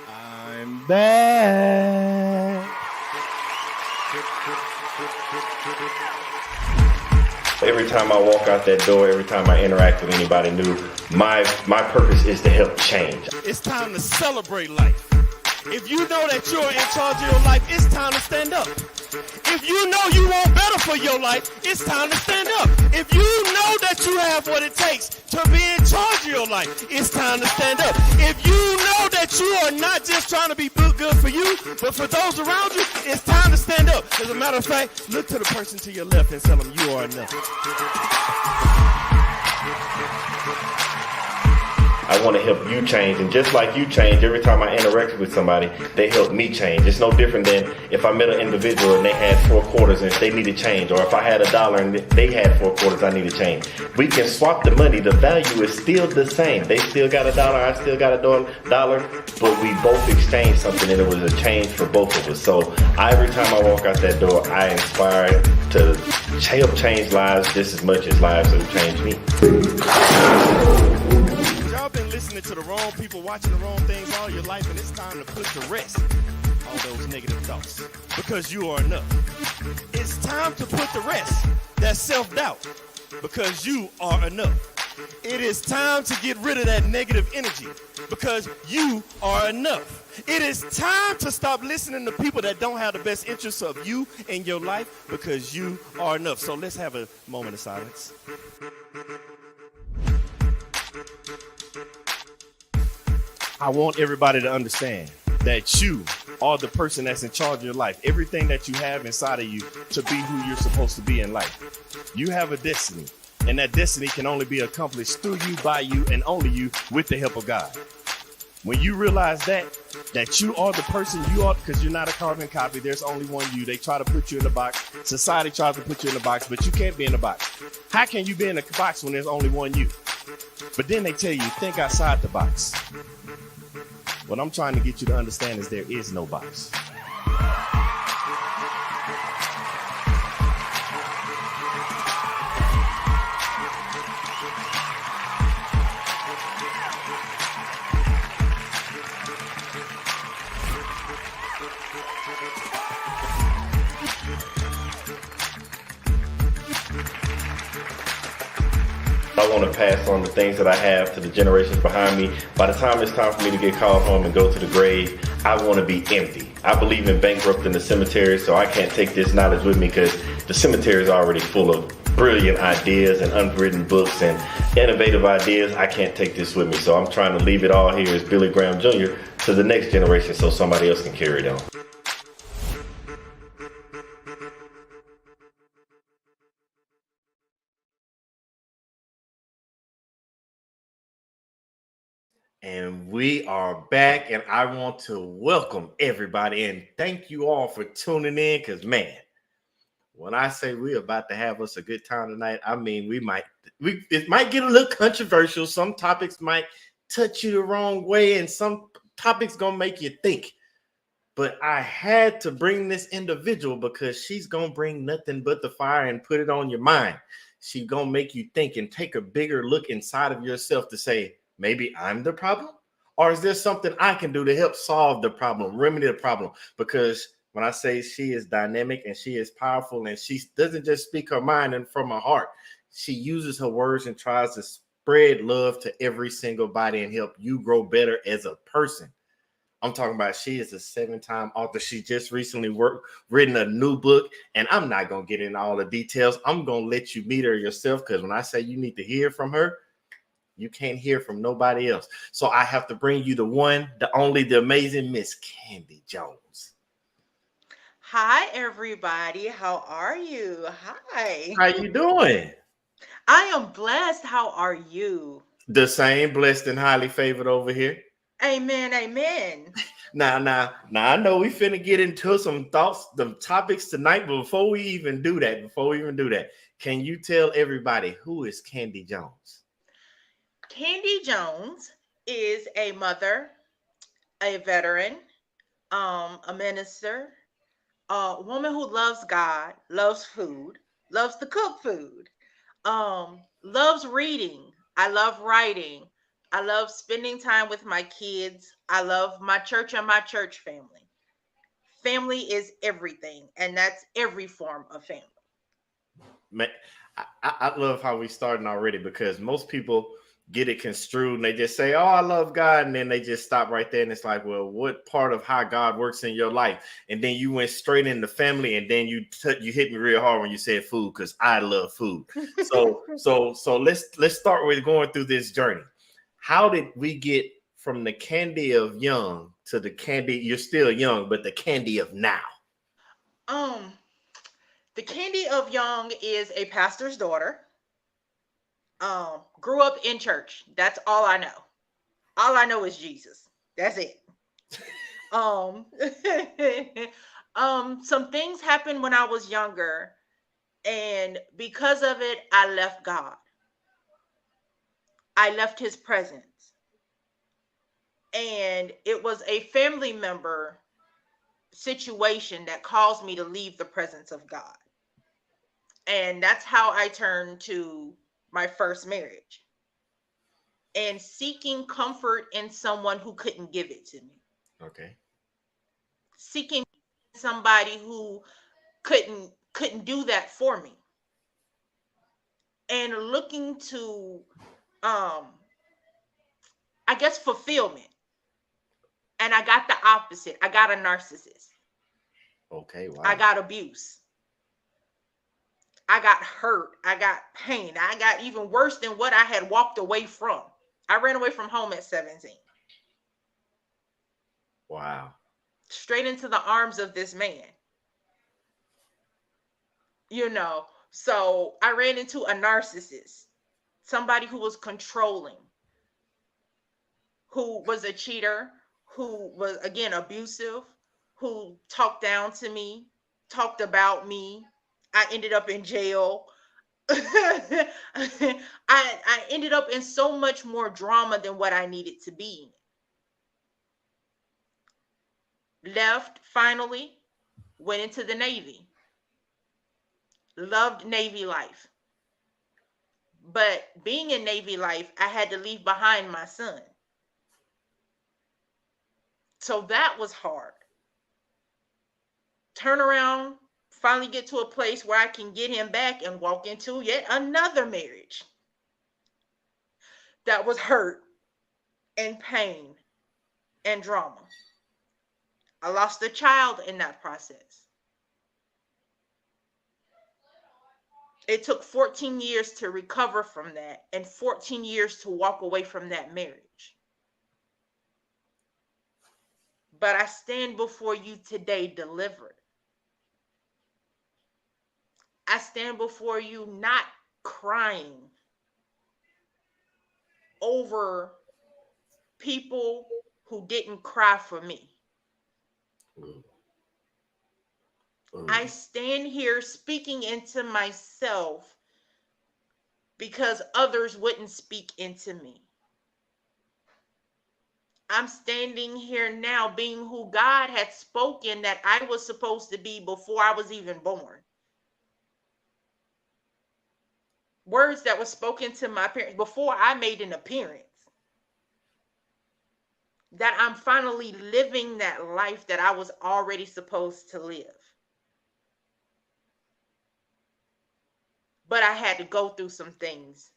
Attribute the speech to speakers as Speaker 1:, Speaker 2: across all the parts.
Speaker 1: I'm back.
Speaker 2: Every time I walk out that door, every time I interact with anybody new, my purpose is to help change.
Speaker 1: It's time to celebrate life. If you know that you're in charge of your life, it's time to stand up. If you know you want better for your life, it's time to stand up. If you know that you have what it takes to be in charge of your life, it's time to stand up. If you know that you are not just trying to be good for you, but for those around you, it's time to stand up. As a matter of fact, look to the person to your left and tell them you are enough.
Speaker 2: I want to help you change, and just like you change, every time I interact with somebody, they help me change. It's no different than if I met an individual and they had 4 quarters and they needed change, or if I had $1 and they had 4 quarters, I need to change. We can swap the money. The value is still the same. They still got $1, I still got $1, but we both exchange something, and it was a change for both of us. So every time I walk out that door, I inspire to help change lives just as much as lives have changed me.
Speaker 1: Y'all been listening to the wrong people, watching the wrong things all your life, and it's time to put to rest all those negative thoughts, because you are enough. It's time to put to rest that self-doubt, because you are enough. It is time to get rid of that negative energy, because you are enough. It is time to stop listening to people that don't have the best interests of you in your life, because you are enough. So let's have a moment of silence. I want everybody to understand that you are the person that's in charge of your life. Everything that you have inside of you to be who you're supposed to be in life. You have a destiny, and that destiny can only be accomplished through you, by you, and only you, with the help of God. When you realize that you are the person you are, because you're not a carbon copy, there's only one you. They try to put you in a box. Society tries to put you in a box, but you can't be in a box. How can you be in a box when there's only one you? But then they tell you, think outside the box. What I'm trying to get you to understand is there is no box.
Speaker 2: I want to pass on the things that I have to the generations behind me. By the time it's time for me to get called home and go to the grave, I want to be empty. I believe in bankrupting the cemetery, so I can't take this knowledge with me, because the cemetery is already full of brilliant ideas and unwritten books and innovative ideas. I can't take this with me, so I'm trying to leave it all here as Billy Graham Jr. to the next generation so somebody else can carry it on.
Speaker 3: And we are back, and I want to welcome everybody and thank you all for tuning in, because man, when I say we're about to have us a good time tonight, I mean it might get a little controversial. Some topics might touch you the wrong way, and some topics gonna make you think. But I had to bring this individual because she's gonna bring nothing but the fire and put it on your mind. She's gonna make you think and take a bigger look inside of yourself to say, maybe I'm the problem, or is there something I can do to help solve the problem, remedy the problem? Because when I say she is dynamic and she is powerful, and she doesn't just speak her mind and from her heart, she uses her words and tries to spread love to every single body and help you grow better as a person. I'm talking about, she is a 7-time author. She just recently written a new book, and I'm not going to get into all the details. I'm going to let you meet her yourself, because when I say you need to hear from her, you can't hear from nobody else. So I have to bring you the one, the only, the amazing Miss Candy Jones.
Speaker 4: Hi, everybody. How are you? Hi.
Speaker 3: How you doing?
Speaker 4: I am blessed. How are you?
Speaker 3: The same, blessed and highly favored over here.
Speaker 4: Amen. Amen.
Speaker 3: Now, I know we finna get into some thoughts, the topics tonight, but before we even do that, can you tell everybody who is Candy Jones?
Speaker 4: Candy Jones is a mother, a veteran, a minister, a woman who loves God, loves food, loves to cook food, loves reading. I love writing. I love spending time with my kids. I love my church and my church family. Family is everything, and that's every form of family.
Speaker 3: Man, I love how we starting already, because most people get it construed and they just say, "Oh, I love God," and then they just stop right there. And it's like, well, what part of how God works in your life? And then you went straight into family, and then you hit me real hard when you said food, because I love food. So let's start with going through this journey. How did we get from the Candy of young to the Candy? You're still young, but the Candy of now.
Speaker 4: Um, the Candy of Young is a pastor's daughter. Grew up in church. That's all I know. All I know is Jesus. That's it. Um, some things happened when I was younger, and because of it, I left God. I left His presence, and it was a family member situation that caused me to leave the presence of God. And that's how I turned to my first marriage and seeking comfort in someone who couldn't give it to me.
Speaker 3: Okay.
Speaker 4: Seeking somebody who couldn't do that for me. And looking to I guess fulfillment. And I got the opposite. I got a narcissist.
Speaker 3: Okay. Wow.
Speaker 4: I got abuse. I got hurt. I got pain. I got even worse than what I had walked away from. I ran away from home at 17.
Speaker 3: Wow.
Speaker 4: Straight into the arms of this man. So I ran into a narcissist, somebody who was controlling, who was a cheater, who was, again, abusive, who talked down to me, talked about me. I ended up in jail. I ended up in so much more drama than what I needed to be in. Left finally, went into the Navy. Loved Navy life. But being in Navy life, I had to leave behind my son. So that was hard. Turn around, finally get to a place where I can get him back and walk into yet another marriage that was hurt and pain and drama. I lost a child in that process. It took 14 years to recover from that and 14 years to walk away from that marriage. But I stand before you today delivered. I stand before you not crying over people who didn't cry for me. I stand here speaking into myself because others wouldn't speak into me. I'm standing here now being who God had spoken that I was supposed to be before I was even born. Words that were spoken to my parents before I made an appearance. That I'm finally living that life that I was already supposed to live. But I had to go through some things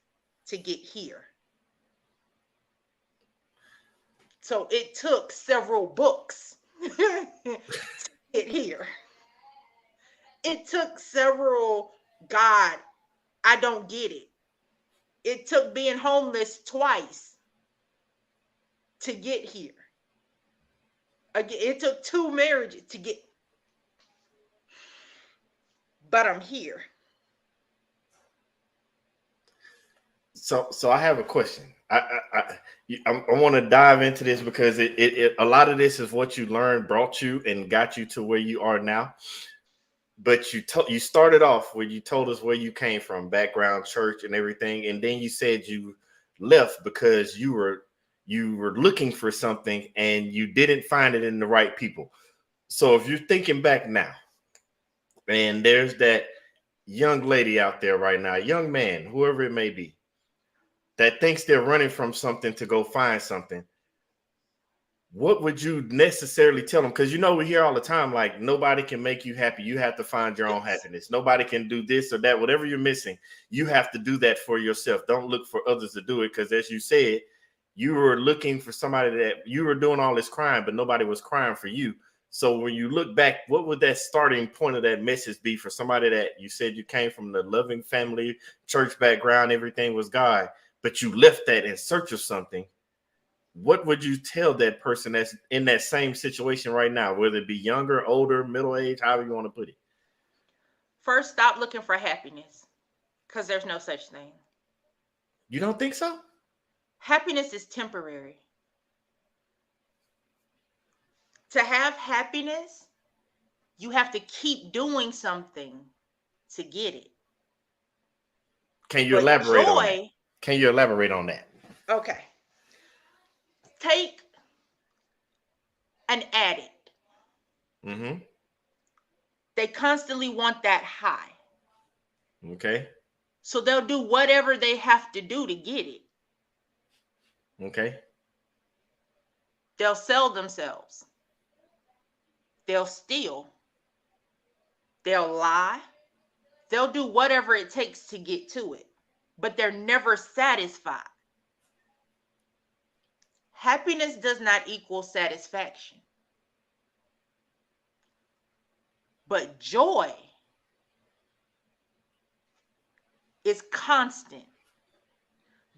Speaker 4: to get here. So it took several books to get here. It took several, God, I don't get it. It took being homeless twice to get here. Again, it took 2 marriages to get, but I'm here.
Speaker 3: So I have a question. I want to dive into this because it a lot of this is what you learned, brought you, and got you to where you are now. But you started off where you told us where you came from, background, church, and everything, and then you said you left because you were looking for something and you didn't find it in the right people. So if you're thinking back now, and there's that young lady out there right now, young man, whoever it may be, that thinks they're running from something to go find something, what would you necessarily tell them? Because we hear all the time, like, nobody can make you happy. You have to find your own happiness. Nobody can do this or that. Whatever you're missing, you have to do that for yourself. Don't look for others to do it. Because as you said, you were looking for somebody that you were doing all this crime, but nobody was crying for you. So when you look back, what would that starting point of that message be for somebody that you said you came from the loving family, church background, everything was God, but you left that in search of something? What would you tell that person that's in that same situation right now, whether it be younger, older, middle age, however you want to put it?
Speaker 4: First, stop looking for happiness, because there's no such thing.
Speaker 3: You don't think so?
Speaker 4: Happiness is temporary. To have happiness, you have to keep doing something to get it.
Speaker 3: Can you
Speaker 4: But
Speaker 3: elaborate on that?
Speaker 4: joy,
Speaker 3: Can you elaborate on that?
Speaker 4: okay. Take an addict.
Speaker 3: Mm-hmm.
Speaker 4: They constantly want that high.
Speaker 3: Okay.
Speaker 4: So they'll do whatever they have to do to get it.
Speaker 3: Okay.
Speaker 4: They'll sell themselves. They'll steal. They'll lie. They'll do whatever it takes to get to it. But they're never satisfied. Happiness does not equal satisfaction. But joy is constant.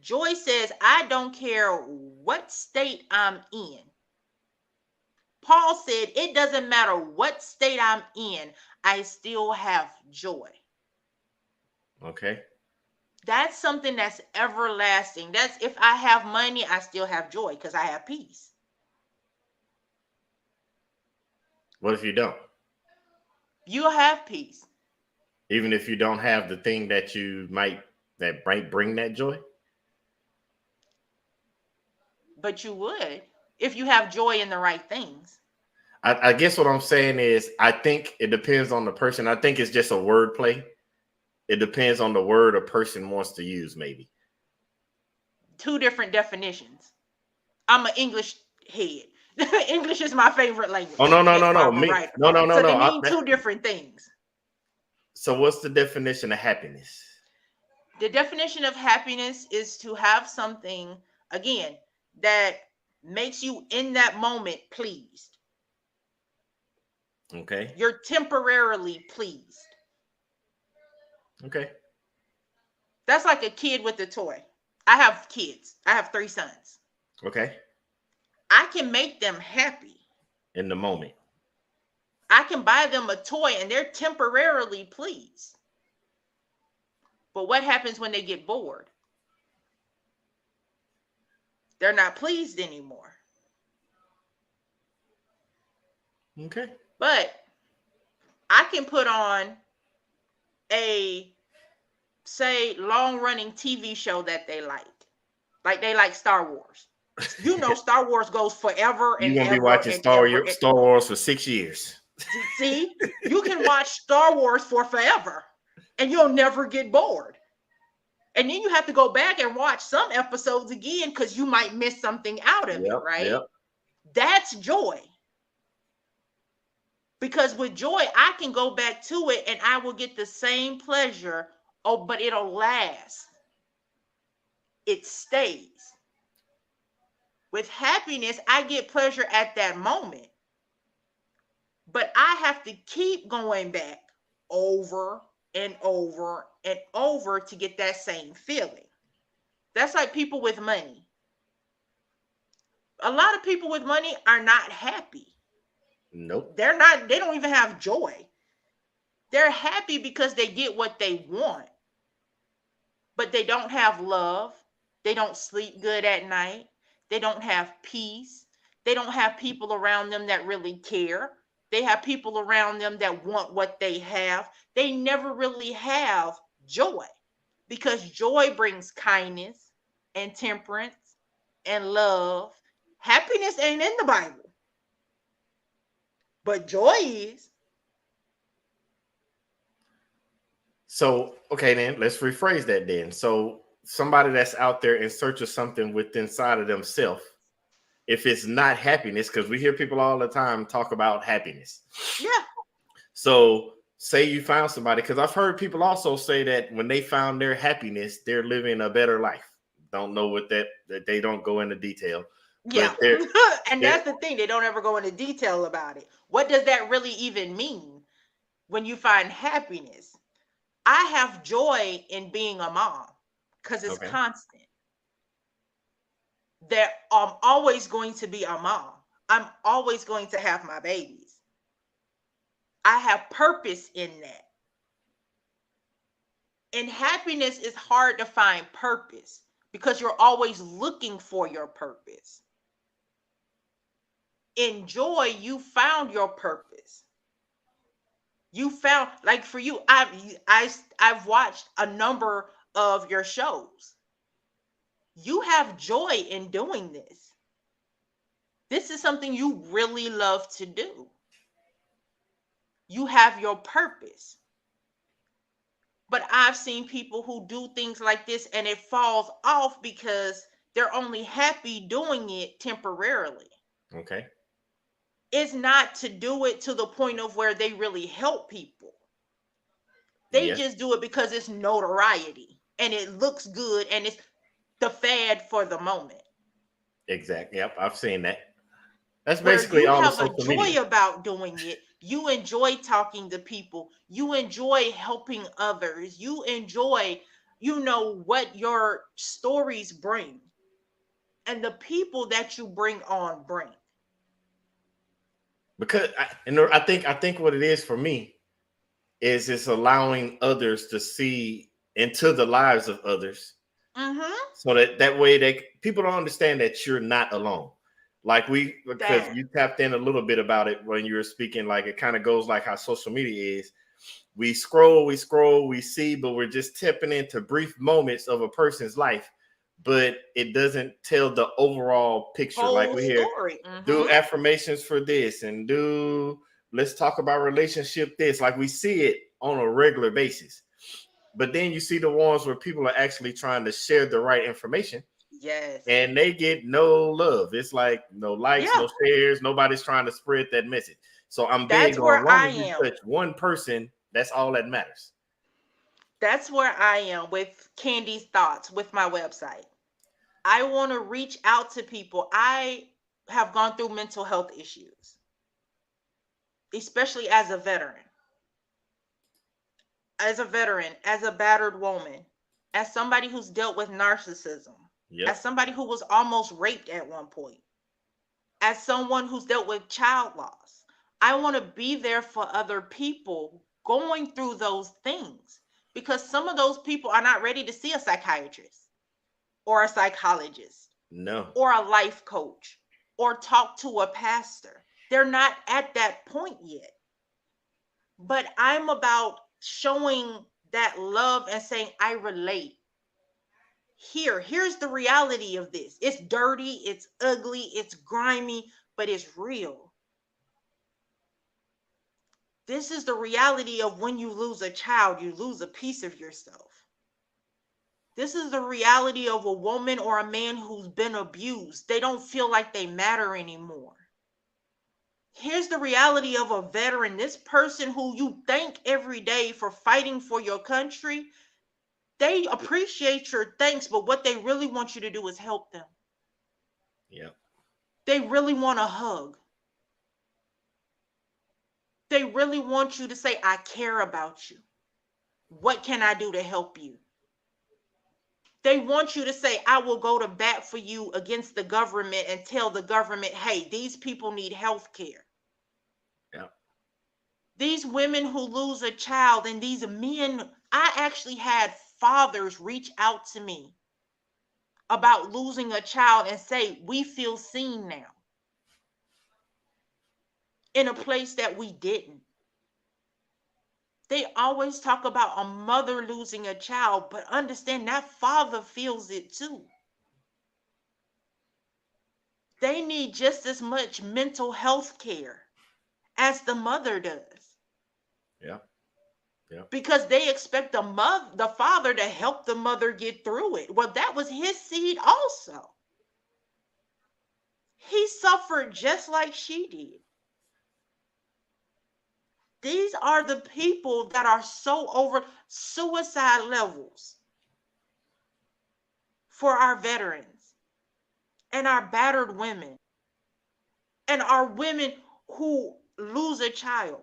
Speaker 4: Joy says, I don't care what state I'm in. Paul said, it doesn't matter what state I'm in, I still have joy.
Speaker 3: Okay.
Speaker 4: That's something that's everlasting. That's if I have money, I still have joy because I have peace.
Speaker 3: What if you don't?
Speaker 4: You'll have peace.
Speaker 3: Even if you don't have the thing that might bring that joy?
Speaker 4: But you would if you have joy in the right things.
Speaker 3: I guess what I'm saying is, I think it depends on the person. I think it's just a word play. It depends on the word a person wants to use, maybe.
Speaker 4: Two different definitions. I'm an English head. English is my favorite language.
Speaker 3: Oh, no.
Speaker 4: So they mean
Speaker 3: no.
Speaker 4: two different things.
Speaker 3: So what's the definition of happiness?
Speaker 4: The definition of happiness is to have something, again, that makes you in that moment pleased.
Speaker 3: Okay.
Speaker 4: You're temporarily pleased.
Speaker 3: Okay.
Speaker 4: That's like a kid with a toy. I have kids. I have 3 sons.
Speaker 3: Okay.
Speaker 4: I can make them happy.
Speaker 3: In the moment.
Speaker 4: I can buy them a toy and they're temporarily pleased. But what happens when they get bored? They're not pleased anymore.
Speaker 3: Okay.
Speaker 4: But I can put on a, say, long-running TV show that they like. Like they like Star Wars. Star Wars goes forever and
Speaker 3: You're going to be
Speaker 4: ever
Speaker 3: watching
Speaker 4: and
Speaker 3: Star
Speaker 4: ever.
Speaker 3: Wars for 6 years.
Speaker 4: See, you can watch Star Wars for forever and you'll never get bored. And then you have to go back and watch some episodes again because you might miss something out of it, right?
Speaker 3: Yep.
Speaker 4: That's joy. Because with joy, I can go back to it and I will get the same pleasure. Oh, but it'll last. It stays. With happiness, I get pleasure at that moment. But I have to keep going back over and over and over to get that same feeling. That's like people with money. A lot of people with money are not happy.
Speaker 3: Nope.
Speaker 4: They don't even have joy. They're happy because they get what they want. But they don't have love. They don't sleep good at night. They don't have peace. They don't have people around them that really care. They have people around them that want what they have. They never really have joy because joy brings kindness and temperance and love. Happiness ain't in the Bible. But joy is.
Speaker 3: So, okay, then let's rephrase that then. So somebody that's out there in search of something within inside of themselves, if it's not happiness, because we hear people all the time talk about happiness.
Speaker 4: Yeah.
Speaker 3: So say you found somebody, because I've heard people also say that when they found their happiness, they're living a better life. Don't know what that they don't go into detail.
Speaker 4: Yeah.
Speaker 3: But they're,
Speaker 4: And that's the thing. They don't ever go into detail about it. What does that really even mean when you find happiness? I have joy in being a mom because it's
Speaker 3: Okay.
Speaker 4: constant. That I'm always going to be a mom. I'm always going to have my babies. I have purpose in that. And happiness is hard to find purpose because you're always looking for your purpose. In joy, you found your purpose. You found, like for you, I've watched a number of your shows. You have joy in doing this. This is something you really love to do. You have your purpose. But I've seen people who do things like this and it falls off because they're only happy doing it temporarily.
Speaker 3: Okay.
Speaker 4: It's not to do it to the point of where they really help people. They
Speaker 3: Yes.
Speaker 4: just do it because it's notoriety and it looks good and it's the fad for the moment.
Speaker 3: Exactly. Yep. I've seen that. That's
Speaker 4: Where
Speaker 3: basically
Speaker 4: you
Speaker 3: all the
Speaker 4: have a
Speaker 3: social
Speaker 4: joy
Speaker 3: media.
Speaker 4: about doing it. You enjoy talking to people. You enjoy helping others. You enjoy, what your stories bring and the people that you bring on bring.
Speaker 3: Because I think what it is for me is it's allowing others to see into the lives of others,
Speaker 4: Mm-hmm.
Speaker 3: so that way people don't understand that you're not alone. Like because you tapped in a little bit about it when you were speaking, like it kind of goes like how social media is. We scroll, we see, but we're just tipping into brief moments of a person's life, but it doesn't tell the overall picture. Like
Speaker 4: Whole
Speaker 3: we hear,
Speaker 4: story.
Speaker 3: do
Speaker 4: Mm-hmm.
Speaker 3: affirmations for this and let's talk about relationship this. Like we see it on a regular basis. But then you see the ones where people are actually trying to share the right information.
Speaker 4: Yes.
Speaker 3: And they get no love. It's like no likes,
Speaker 4: Yeah.
Speaker 3: no shares. Nobody's trying to spread that message. So I'm
Speaker 4: That's
Speaker 3: big on,
Speaker 4: where
Speaker 3: as long
Speaker 4: I
Speaker 3: as you
Speaker 4: am.
Speaker 3: touch one person, that's all that matters.
Speaker 4: That's where I am with Candy's Thoughts with my website. I want to reach out to people. I have gone through mental health issues, especially as a veteran. As a veteran, as a battered woman, as somebody who's dealt with narcissism,
Speaker 3: Yep.
Speaker 4: as somebody who was almost raped at one point, as someone who's dealt with child loss. I want to be there for other people going through those things because some of those people are not ready to see a psychiatrist or a psychologist
Speaker 3: No.
Speaker 4: or a life coach or talk to a pastor. They're not at that point yet. But I'm about showing that love and saying, I relate. Here's the reality of this. It's dirty, it's ugly, it's grimy, but it's real. This is the reality of when you lose a child, you lose a piece of yourself. This is the reality of a woman or a man who's been abused. They don't feel like they matter anymore. Here's the reality of a veteran, this person who you thank every day for fighting for your country. They appreciate your thanks, but what they really want you to do is help them.
Speaker 3: Yep.
Speaker 4: They really want a hug. They really want you to say, I care about you. What can I do to help you? They want you to say, I will go to bat for you against the government and tell the government, hey, these people need health care.
Speaker 3: Yep.
Speaker 4: These women who lose a child and these men, I actually had fathers reach out to me about losing a child and say, we feel seen now in a place that we didn't. They always talk about a mother losing a child, but understand that father feels it too. They need just as much mental health care as the mother does.
Speaker 3: Yeah. Yep.
Speaker 4: because they expect the father to help the mother get through it. Well, that was his seed also. He suffered just like she did. These are the people that are so over suicide levels for our veterans and our battered women and our women who lose a child,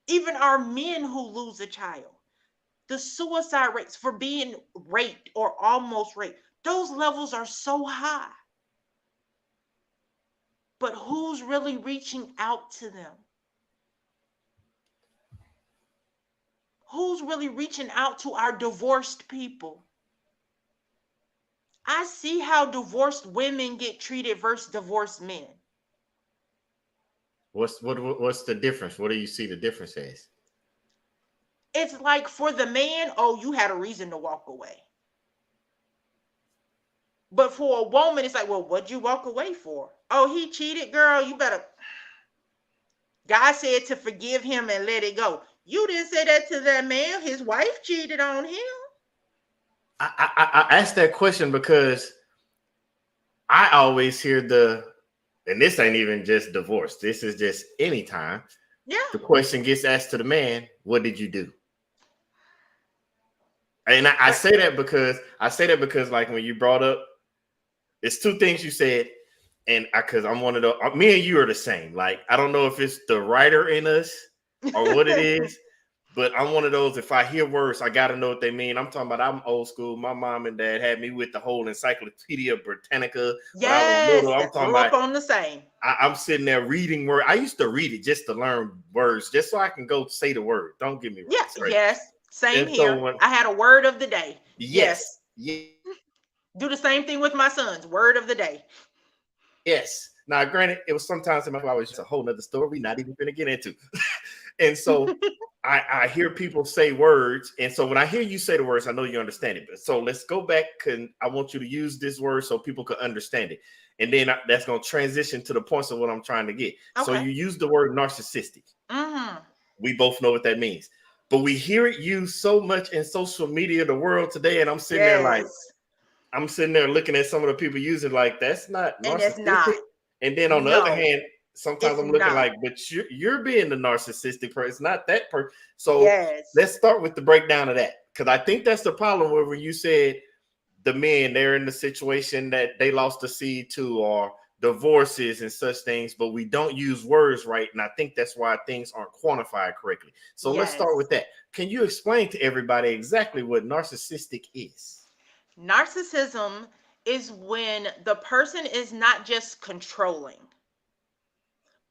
Speaker 4: even our men who lose a child. The suicide rates for being raped or almost raped, those levels are so high. But who's really reaching out to them? Who's really reaching out to our divorced people? I see how divorced women get treated versus divorced men.
Speaker 3: What's the difference? What do you see the difference as?
Speaker 4: It's like for the man, oh, you had a reason to walk away. But for a woman, it's like, well, what'd you walk away for? Oh, he cheated, girl. You better. God said to forgive him and let it go. You didn't say that to that man. His wife cheated on him.
Speaker 3: I asked that question because I always hear and this ain't even just divorce. This is just anytime.
Speaker 4: Yeah.
Speaker 3: The question gets asked to the man, what did you do? And I say that because like when you brought up, it's two things you said, and because I'm one of the me and you are the same. Like I don't know if it's the writer in us or what it is, but I'm one of those. If I hear words, I gotta know what they mean. I'm talking about I'm old school. My mom and dad had me with the whole Encyclopedia Britannica. When I was
Speaker 4: Yes,
Speaker 3: little, I'm
Speaker 4: that
Speaker 3: talking
Speaker 4: grew up
Speaker 3: about
Speaker 4: on the same.
Speaker 3: I'm sitting there reading words. I used to read it just to learn words, just so I can go say the word. Don't get me wrong.
Speaker 4: Yeah,
Speaker 3: Right?
Speaker 4: yes, same
Speaker 3: And so
Speaker 4: here. I had a word of the day.
Speaker 3: yes,
Speaker 4: Do the same thing with my sons. Word of the day.
Speaker 3: yes. Now, granted, it was sometimes in my life, it's a whole nother story we're not even going to get into. And so I hear people say words. And so when I hear you say the words, I know you understand it. But so let's go back. And I want you to use this word so people can understand it. And then that's going to transition to the points of what I'm trying to get. Okay. So you use the word narcissistic.
Speaker 4: Mm-hmm.
Speaker 3: We both know what that means. But we hear it used so much in social media, the world today. And I'm sitting there like, I'm sitting there looking at some of the people using like, that's not narcissistic. And that's not. And then on the other hand, sometimes I'm looking like, but you're being the narcissistic person. It's not that person. So let's start with the breakdown of that. Because I think that's the problem where when you said the men, they're in the situation that they lost the seed to or divorces and such things, but we don't use words right. And I think that's why things aren't quantified correctly. So let's start with that. Can you explain to everybody exactly what narcissistic is?
Speaker 4: Narcissism is when the person is not just controlling,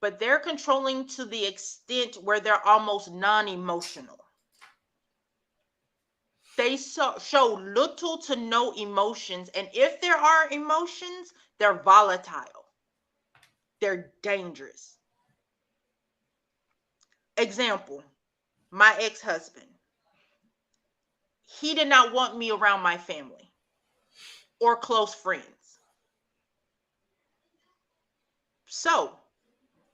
Speaker 4: but they're controlling to the extent where they're almost non-emotional. They show little to no emotions. And if there are emotions, they're volatile. They're dangerous. Example, my ex-husband. He did not want me around my family or close friends. So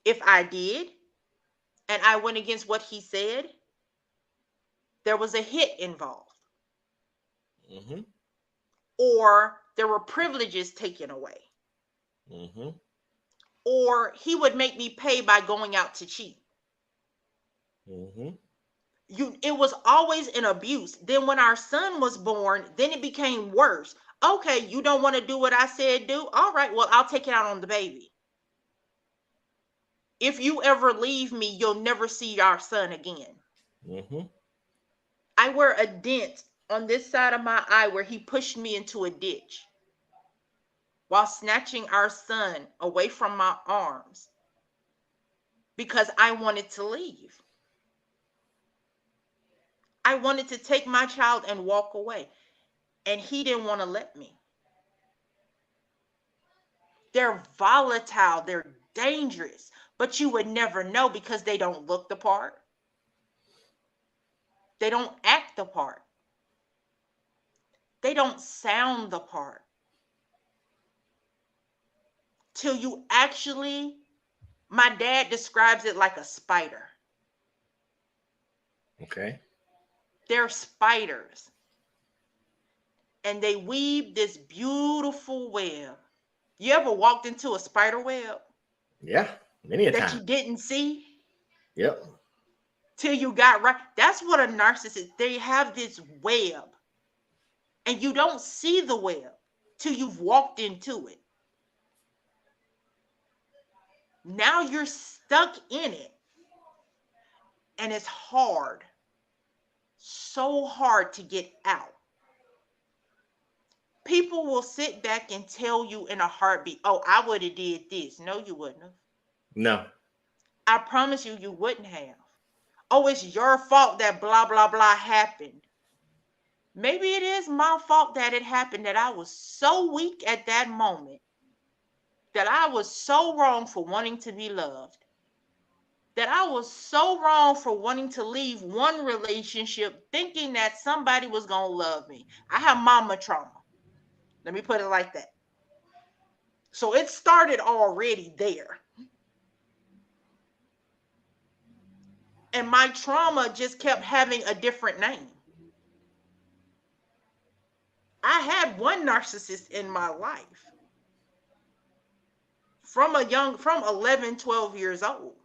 Speaker 4: if I did, and I went against what he said, there was a hit involved. Mm-hmm. Or there were privileges taken away. Mm-hmm. Or he would make me pay by going out to cheat. Mm-hmm. It was always an abuse. Then when our son was born, then it became worse. Okay, you don't want to do what I said do? All right, well, I'll take it out on the baby. If you ever leave me, you'll never see our son again. Mm-hmm. I wear a dent on this side of my eye where he pushed me into a ditch while snatching our son away from my arms because I wanted to leave. I wanted to take my child and walk away, and he didn't want to let me. They're volatile, they're dangerous, but you would never know because they don't look the part. They don't act the part. They don't sound the part. Till you actually, my dad describes it like a spider.
Speaker 3: Okay.
Speaker 4: They're spiders. And they weave this beautiful web. You ever walked into a spider web
Speaker 3: Yeah, many a
Speaker 4: that you
Speaker 3: time.
Speaker 4: didn't see
Speaker 3: Yep.
Speaker 4: till you got right? That's what a narcissist, they have this web. And you don't see the web till you've walked into it. Now you're stuck in it. And it's hard. So hard to get out. People will sit back and tell you in a heartbeat, oh, I would have did this. No, you wouldn't have.
Speaker 3: No.
Speaker 4: I promise you, you wouldn't have. Oh, it's your fault that blah, blah, blah happened. Maybe it is my fault that it happened, that I was so weak at that moment, that I was so wrong for wanting to be loved, that I was so wrong for wanting to leave one relationship thinking that somebody was going to love me. I have mama trauma. Let me put it like that. So it started already there. And my trauma just kept having a different name. I had one narcissist in my life from 11, 12 years old.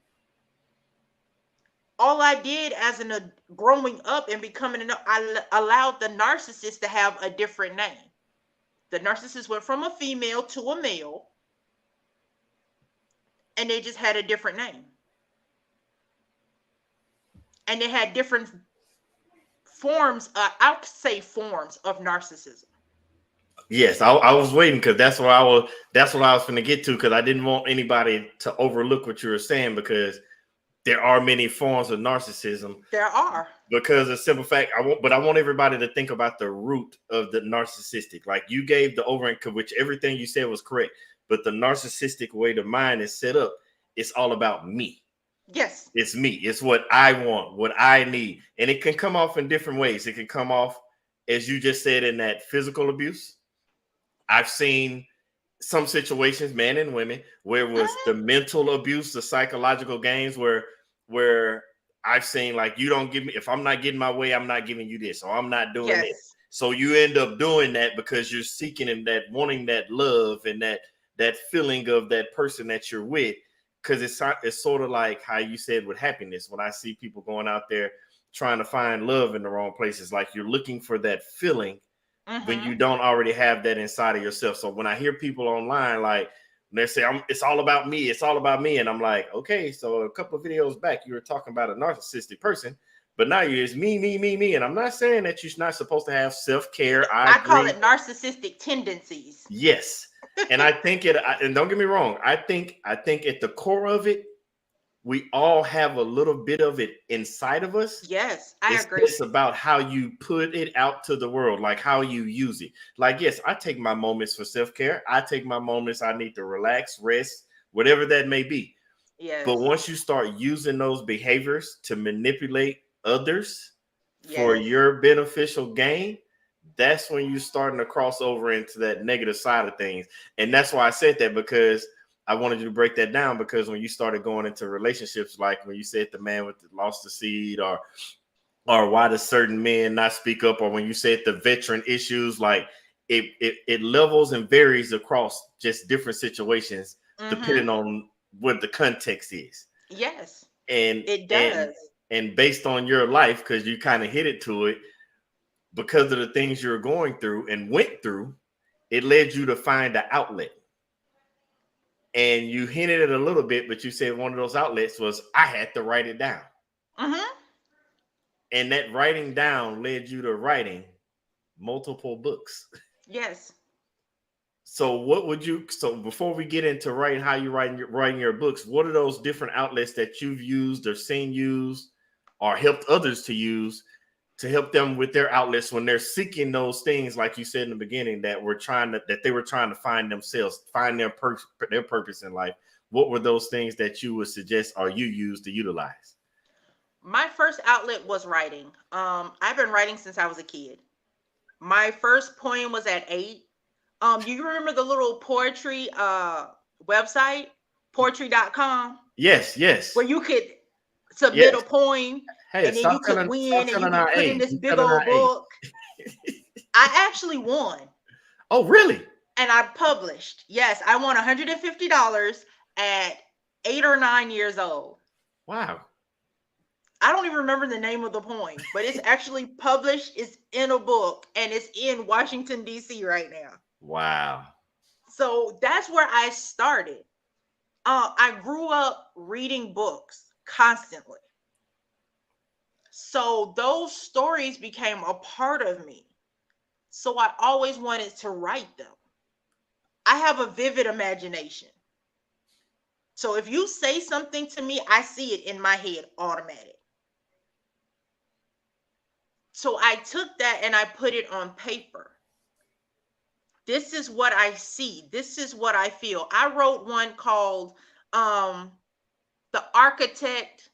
Speaker 4: All I did as growing up and becoming I allowed the narcissist to have a different name. The narcissist went from a female to a male, and they just had a different name. And they had different forms, I'll say forms of narcissism.
Speaker 3: Yes, I was waiting because that's what I was going to get to, because I didn't want anybody to overlook what you were saying, because there are many forms of narcissism.
Speaker 4: There are. Because
Speaker 3: of the simple fact, I want everybody to think about the root of the narcissistic. Like, you gave the which everything you said was correct, but the narcissistic way the mind is set up, it's all about me.
Speaker 4: Yes.
Speaker 3: It's me. It's what I want, what I need. And it can come off in different ways. It can come off, as you just said, in that physical abuse. I've seen some situations, men and women, where it was the mental abuse, the psychological games, where I've seen, like, you don't give me, if I'm not getting my way, I'm not giving you this, or I'm not doing this. So you end up doing that because you're seeking and that wanting that love and that feeling of that person that you're with. Because it's sort of like how you said with happiness. When I see people going out there trying to find love in the wrong places, like, you're looking for that feeling when you don't already have that inside of yourself. So when I hear people online, like, they say, it's all about me, it's all about me. And I'm like, okay, so a couple of videos back, you were talking about a narcissistic person, but now it's me, me, me, me. And I'm not saying that you're not supposed to have self-care. I
Speaker 4: call it narcissistic tendencies.
Speaker 3: Yes. And I think and don't get me wrong, I think at the core of it, we all have a little bit of it inside of us.
Speaker 4: Yes, I agree.
Speaker 3: It's about how you put it out to the world, like how you use it. Like, yes, I take my moments for self-care. I take my moments, I need to relax, rest, whatever that may be.
Speaker 4: Yes.
Speaker 3: But once you start using those behaviors to manipulate others for your beneficial gain, that's when you're starting to cross over into that negative side of things. And that's why I said that, because I wanted you to break that down, because when you started going into relationships, like when you said the man with lost the seed, or why does certain men not speak up, or when you said the veteran issues, like it levels and varies across just different situations, depending on what the context is.
Speaker 4: Yes.
Speaker 3: And
Speaker 4: it does.
Speaker 3: And based on your life, because you kind of hit it to it, because of the things you're going through and went through, it led you to find an outlet. And you hinted it a little bit, but you said one of those outlets was, I had to write it down. And that writing down led you to writing multiple books.
Speaker 4: Yes.
Speaker 3: So before we get into how you writing your books, what are those different outlets that you've used or seen used or helped others to use to help them with their outlets when they're seeking those things, like you said in the beginning, that they were trying to find themselves, find their purpose in life? What were those things that you would suggest or you use to utilize?
Speaker 4: My first outlet was writing. I've been writing since I was a kid. My first poem was at 8. Do you remember the little poetry website, poetry.com?
Speaker 3: Yes.
Speaker 4: Where you could submit a poem,
Speaker 3: Hey,
Speaker 4: and then you could win, and you get put in this big old book. I actually won.
Speaker 3: Oh, really?
Speaker 4: And I published. Yes, I won $150 at 8 or 9 years old.
Speaker 3: Wow.
Speaker 4: I don't even remember the name of the poem, but it's actually published. It's in a book, and it's in Washington, D.C. right now.
Speaker 3: Wow.
Speaker 4: So that's where I started. I grew up reading books constantly. So those stories became a part of me. So I always wanted to write them. I have a vivid imagination. So if you say something to me, I see it in my head automatic. So I took that and I put it on paper. This is what I see. This is what I feel. I wrote one called The Architect.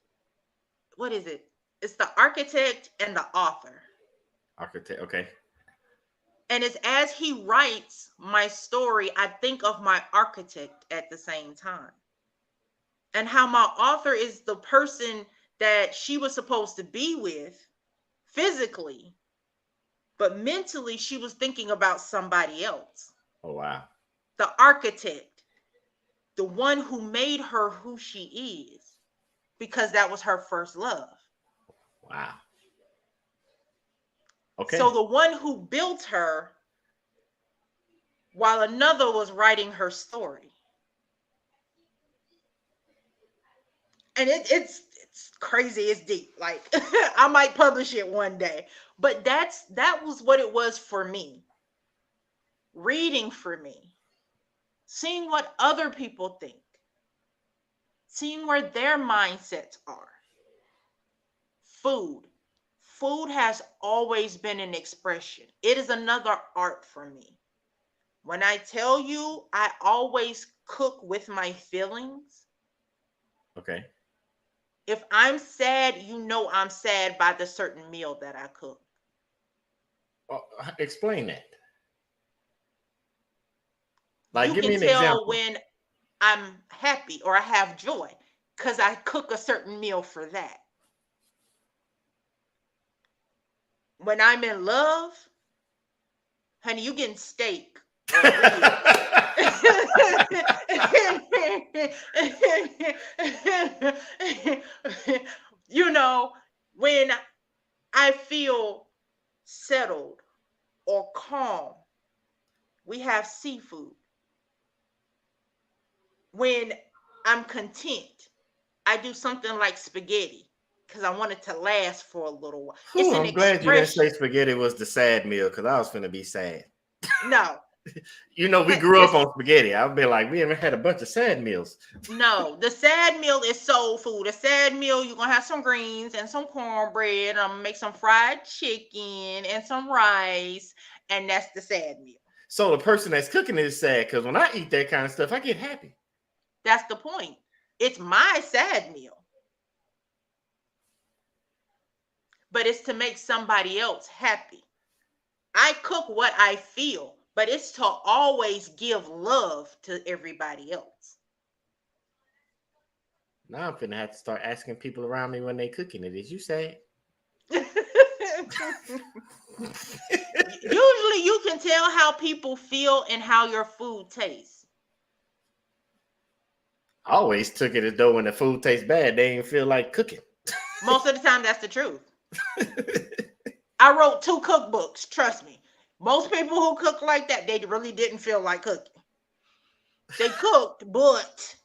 Speaker 4: What is it? It's The Architect and the Author.
Speaker 3: Architect, okay.
Speaker 4: And it's as he writes my story, I think of my architect at the same time. And how my author is the person that she was supposed to be with physically, but mentally she was thinking about somebody else.
Speaker 3: Oh, wow.
Speaker 4: The architect, the one who made her who she is, because that was her first love.
Speaker 3: Wow. Okay.
Speaker 4: So the one who built her while another was writing her story. And it's crazy, it's deep. Like I might publish it one day, but that was what it was for me. Reading for me, seeing what other people think, seeing where their mindsets are. Food has always been an expression. It is another art for me. When I tell you, I always cook with my feelings.
Speaker 3: Okay.
Speaker 4: If I'm sad, you know I'm sad by the certain meal that I cook.
Speaker 3: Explain that. Like,
Speaker 4: You
Speaker 3: give me
Speaker 4: can
Speaker 3: an
Speaker 4: tell
Speaker 3: example.
Speaker 4: when I'm happy or I have joy because I cook a certain meal for that. When I'm in love, honey, you getting steak or ribs. You know, when I feel settled or calm, we have seafood. When I'm content, I do something like spaghetti because I want it to last for a little while. It's an
Speaker 3: I'm glad you didn't say
Speaker 4: expression.
Speaker 3: spaghetti was the sad meal because I was finna be sad.
Speaker 4: No,
Speaker 3: You know, we grew up on spaghetti. I've been like, we haven't had a bunch of sad meals.
Speaker 4: no. The sad meal is soul food. A sad meal, you're gonna have some greens and some cornbread. I'm gonna make some fried chicken and some rice, and that's the sad meal.
Speaker 3: So the person that's cooking it is sad because when I eat that kind of stuff, I get happy.
Speaker 4: That's the point. It's my sad meal. But it's to make somebody else happy. I cook what I feel, but it's to always give love to everybody else.
Speaker 3: Now I'm finna have to start asking people around me when they cooking it. Is you sad?
Speaker 4: Usually you can tell how people feel and how your food tastes.
Speaker 3: I always took it as though when the food tastes bad, they didn't feel like cooking.
Speaker 4: Most of the time, that's the truth. I wrote 2 cookbooks. Trust me. Most people who cook like that, they really didn't feel like cooking. They cooked, but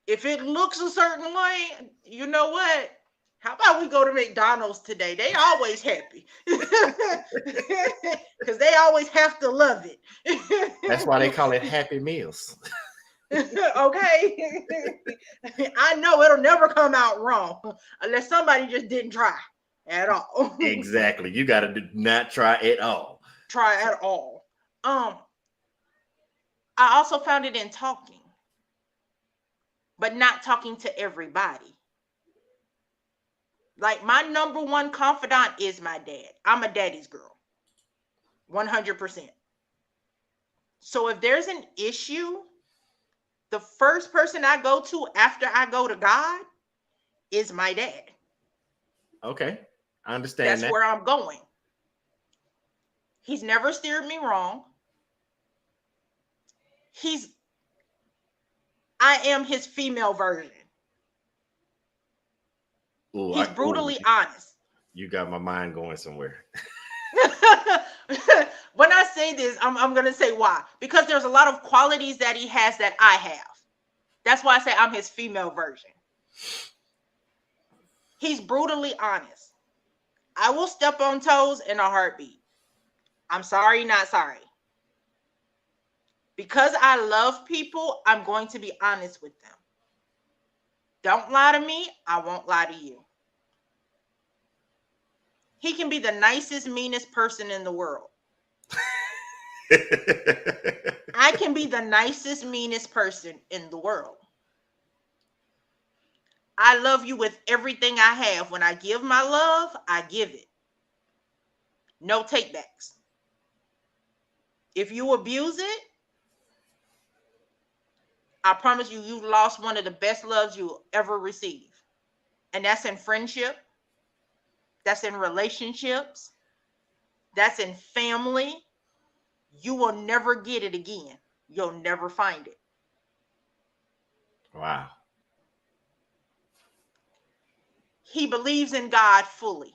Speaker 4: if it looks a certain way, you know what? How about we go to McDonald's today? They always happy because they always have to love it.
Speaker 3: That's why they call it Happy Meals.
Speaker 4: Okay. I know it'll never come out wrong unless somebody just didn't try at all.
Speaker 3: Exactly. You got to not try at all.
Speaker 4: Try at all. I also found it in talking, but not talking to everybody. Like my number one confidant is my dad. I'm a daddy's girl. 100%. So if there's an issue, the first person I go to after I go to God is my dad.
Speaker 3: Okay. I understand
Speaker 4: That's
Speaker 3: that.
Speaker 4: where I'm going. He's never steered me wrong. I am his female version.
Speaker 3: Ooh,
Speaker 4: He's brutally honest.
Speaker 3: You got my mind going somewhere.
Speaker 4: When I say this, I'm going to say why. Because there's a lot of qualities that he has that I have. That's why I say I'm his female version. He's brutally honest. I will step on toes in a heartbeat. I'm sorry, not sorry. Because I love people, I'm going to be honest with them. Don't lie to me, I won't lie to you. He can be the nicest, meanest person in the world. I can be the nicest, meanest person in the world. I love you with everything I have. When I give my love, I give it. No takebacks. If you abuse it, I promise you, you've lost one of the best loves you'll ever receive. And that's in friendship. That's in relationships. That's in family. You will never get it again. You'll never find it.
Speaker 3: Wow.
Speaker 4: He believes in God fully.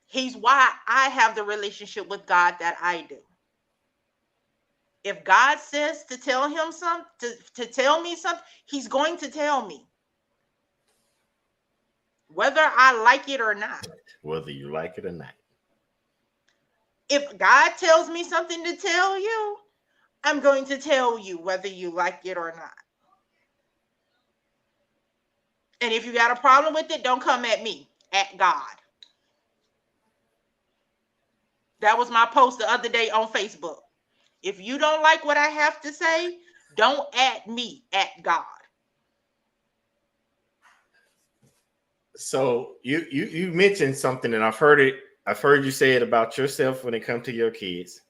Speaker 4: He's why I have the relationship with God that I do. If God says to tell him something, to tell me something, he's going to tell me. Whether I like it or not.
Speaker 3: Whether you like it or not.
Speaker 4: If God tells me something to tell you, I'm going to tell you whether you like it or not. And if you got a problem with it, don't come at me, at God. That was my post the other day on Facebook. If you don't like what I have to say, don't at me, at God.
Speaker 3: So you mentioned something, and I've heard you say it about yourself when it comes to your kids.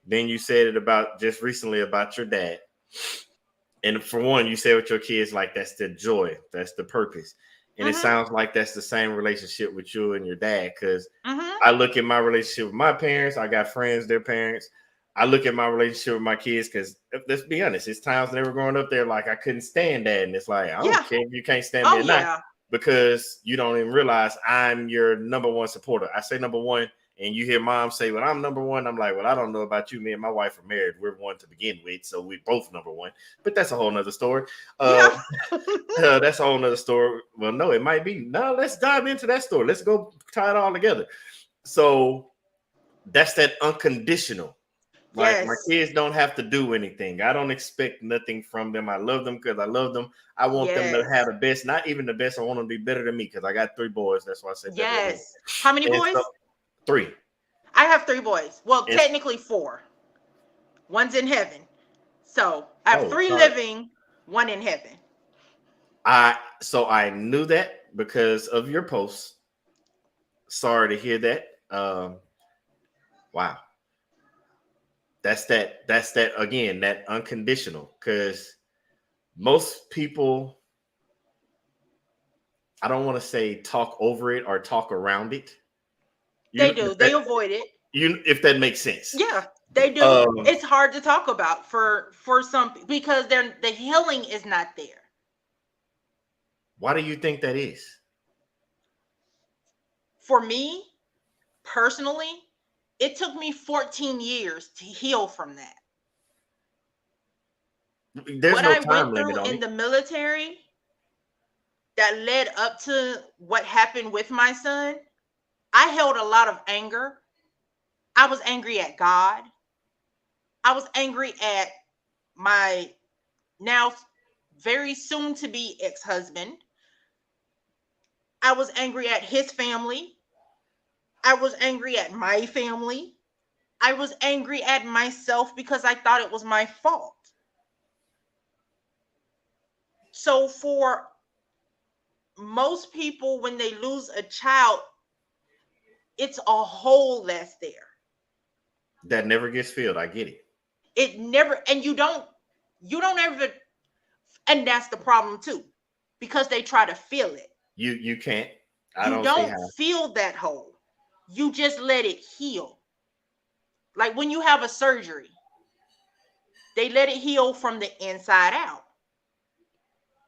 Speaker 3: Then you said it about just recently about your dad. And for one, you say with your kids, like that's the joy, that's the purpose. And it sounds like that's the same relationship with you and your dad. Because I look at my relationship with my parents. I got friends, their parents. I look at my relationship with my kids because let's be honest, it's times when they were growing up there, like I couldn't stand that. And it's like, I don't care if you can't stand me or not, because you don't even realize I'm your number one supporter. I say number one, and you hear mom say, well, I'm number one. I'm like, well, I don't know about you. Me and my wife are married. We're one to begin with. So we both number one. But that's a whole nother story. That's a whole nother story. Well, no, it might be. No, let's dive into that story. Let's go tie it all together. So that's that unconditional. Like my kids don't have to do anything. I don't expect nothing from them. I love them because I love them. I want them to have the best, not even the best. I want them to be better than me because I got 3 boys. That's why I said that.
Speaker 4: Yes. How many boys?
Speaker 3: So, 3.
Speaker 4: I have 3 boys. Well, technically 4. One's in heaven. So I have 3 living, 1 in heaven.
Speaker 3: So I knew that because of your posts. Sorry to hear that. Wow. That's that again, that unconditional, because most people, I don't want to say talk over it or talk around it.
Speaker 4: They do. They avoid it.
Speaker 3: If that makes sense.
Speaker 4: Yeah, they do. It's hard to talk about for some, because the healing is not there.
Speaker 3: Why do you think that is?
Speaker 4: For me, personally, it took me 14 years to heal from that.
Speaker 3: There's
Speaker 4: what
Speaker 3: no
Speaker 4: I
Speaker 3: time
Speaker 4: went
Speaker 3: limit
Speaker 4: through
Speaker 3: on
Speaker 4: in
Speaker 3: it.
Speaker 4: the military that led up to what happened with my son, I held a lot of anger. I was angry at God. I was angry at my now very soon to be ex-husband. I was angry at his family. I was angry at my family. I was angry at myself because I thought it was my fault. So for most people, when they lose a child, it's a hole that's there.
Speaker 3: That never gets filled. I get it.
Speaker 4: It never, and you don't ever, and that's the problem too. because they try to fill it.
Speaker 3: You can't. I
Speaker 4: You
Speaker 3: don't see
Speaker 4: don't
Speaker 3: how.
Speaker 4: fill that hole. You just let it heal. Like when you have a surgery, they let it heal from the inside out.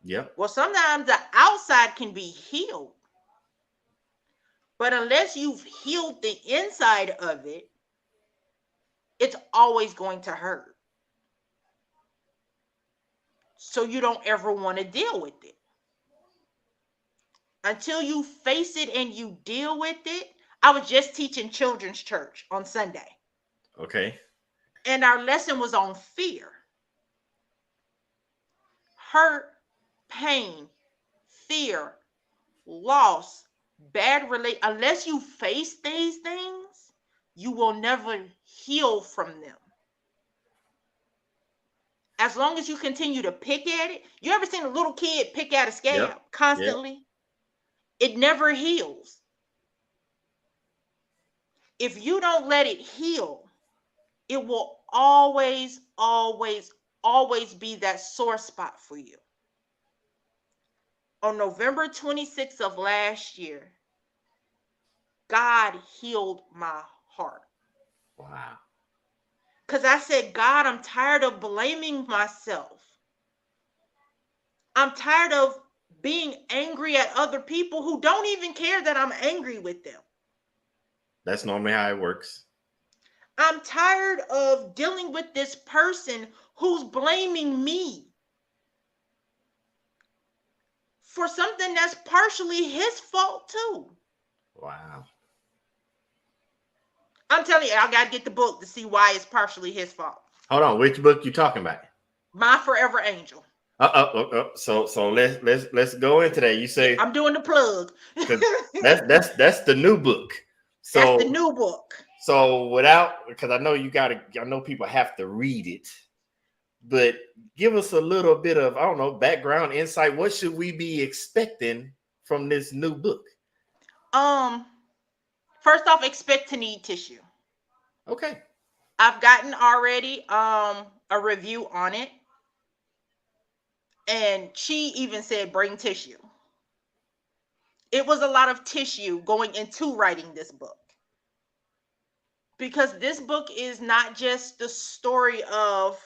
Speaker 3: Yep.
Speaker 4: Well, sometimes the outside can be healed, but unless you've healed the inside of it, it's always going to hurt. So you don't ever want to deal with it. Until you face it and you deal with it. I was just teaching children's church on Sunday,
Speaker 3: Okay.
Speaker 4: and our lesson was on fear. Hurt, pain, fear, loss, unless you face these things, you will never heal from them. As long as you continue to pick at it, you ever seen a little kid pick at a scab
Speaker 3: Yep.
Speaker 4: constantly? It never heals. If you don't let it heal, it will always, always, always be that sore spot for you. On November 26th of last year, God healed my heart.
Speaker 3: Wow.
Speaker 4: Because I said, God, I'm tired of blaming myself. I'm tired of being angry at other people who don't even care that I'm angry with them.
Speaker 3: That's normally how it works.
Speaker 4: I'm tired of dealing with this person who's blaming me for something that's partially his fault too.
Speaker 3: Wow.
Speaker 4: I'm telling you, I got to get the book to see why it's partially his fault.
Speaker 3: Hold on. Which book you talking about?
Speaker 4: My Forever Angel.
Speaker 3: So let's go into that. You say
Speaker 4: I'm doing the plug.
Speaker 3: that's the new book. So
Speaker 4: That's the new book.
Speaker 3: So because I know people have to read it, but give us a little bit of, I don't know, background insight. What should we be expecting from this new book?
Speaker 4: First off, expect to need tissue.
Speaker 3: Okay.
Speaker 4: I've gotten already a review on it, and she even said bring tissue. It was a lot of tissue going into writing this book, because this book is not just the story of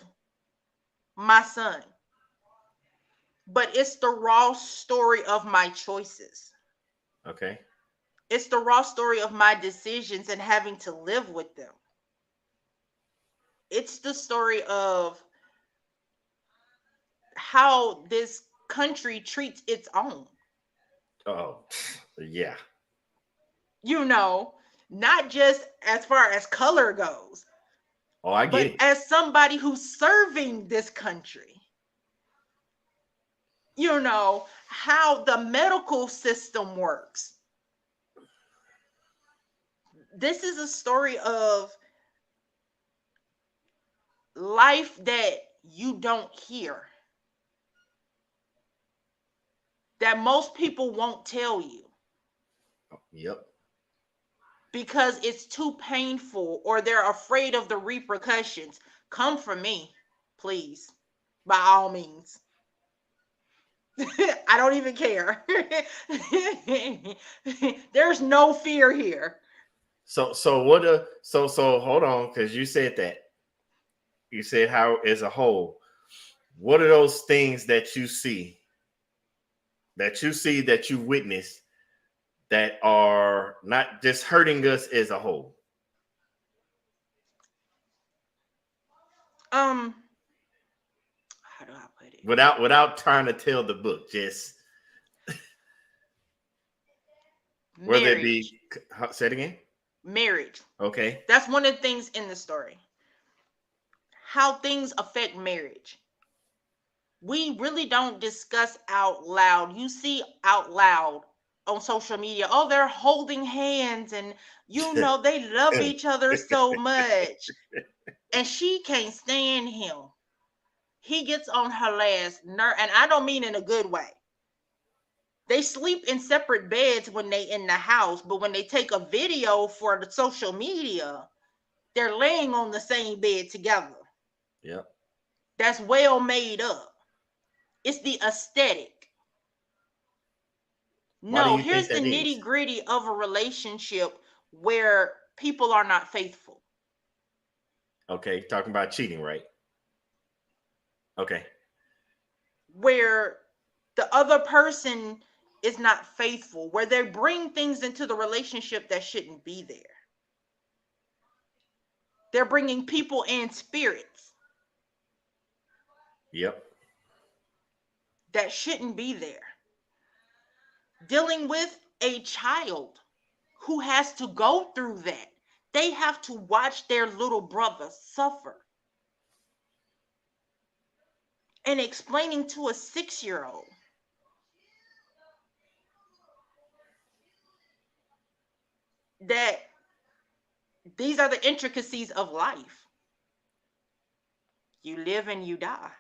Speaker 4: my son, but it's the raw story of my choices.
Speaker 3: Okay.
Speaker 4: It's the raw story of my decisions and having to live with them. It's the story of how this country treats its own.
Speaker 3: Oh, yeah.
Speaker 4: You know, not just as far as color goes,
Speaker 3: Oh, I
Speaker 4: but
Speaker 3: get it.
Speaker 4: as somebody who's serving this country. You know, how the medical system works. This is a story of life that you don't hear, that most people won't tell you
Speaker 3: Yep.
Speaker 4: because it's too painful or they're afraid of the repercussions. Come for me, please, by all means. I don't even care. There's no fear here.
Speaker 3: So hold on, because you said that. You said how as a whole. What are those things that you see that you witness that are not just hurting us as a whole?
Speaker 4: How do I put it?
Speaker 3: Without trying to tell the book, just whether it be, say it again.
Speaker 4: Marriage.
Speaker 3: Okay.
Speaker 4: That's one of the things in the story. How things affect marriage. We really don't discuss out loud. You see out loud on social media, oh, they're holding hands and you know they love each other so much. And she can't stand him. He gets on her last nerve, and I don't mean in a good way. They sleep in separate beds when they in the house, but when they take a video for the social media, they're laying on the same bed together.
Speaker 3: Yep.
Speaker 4: That's well made up. It's the aesthetic.
Speaker 3: Why do
Speaker 4: No,
Speaker 3: you think
Speaker 4: here's the
Speaker 3: that is?
Speaker 4: nitty gritty of a relationship where people are not faithful.
Speaker 3: Okay, talking about cheating, right? Okay.
Speaker 4: Where the other person is not faithful, where they bring things into the relationship that shouldn't be there. They're bringing people and spirits
Speaker 3: Yep.
Speaker 4: that shouldn't be there. Dealing with a child who has to go through that. They have to watch their little brother suffer. And explaining to a 6-year-old that these are the intricacies of life. You live and you die.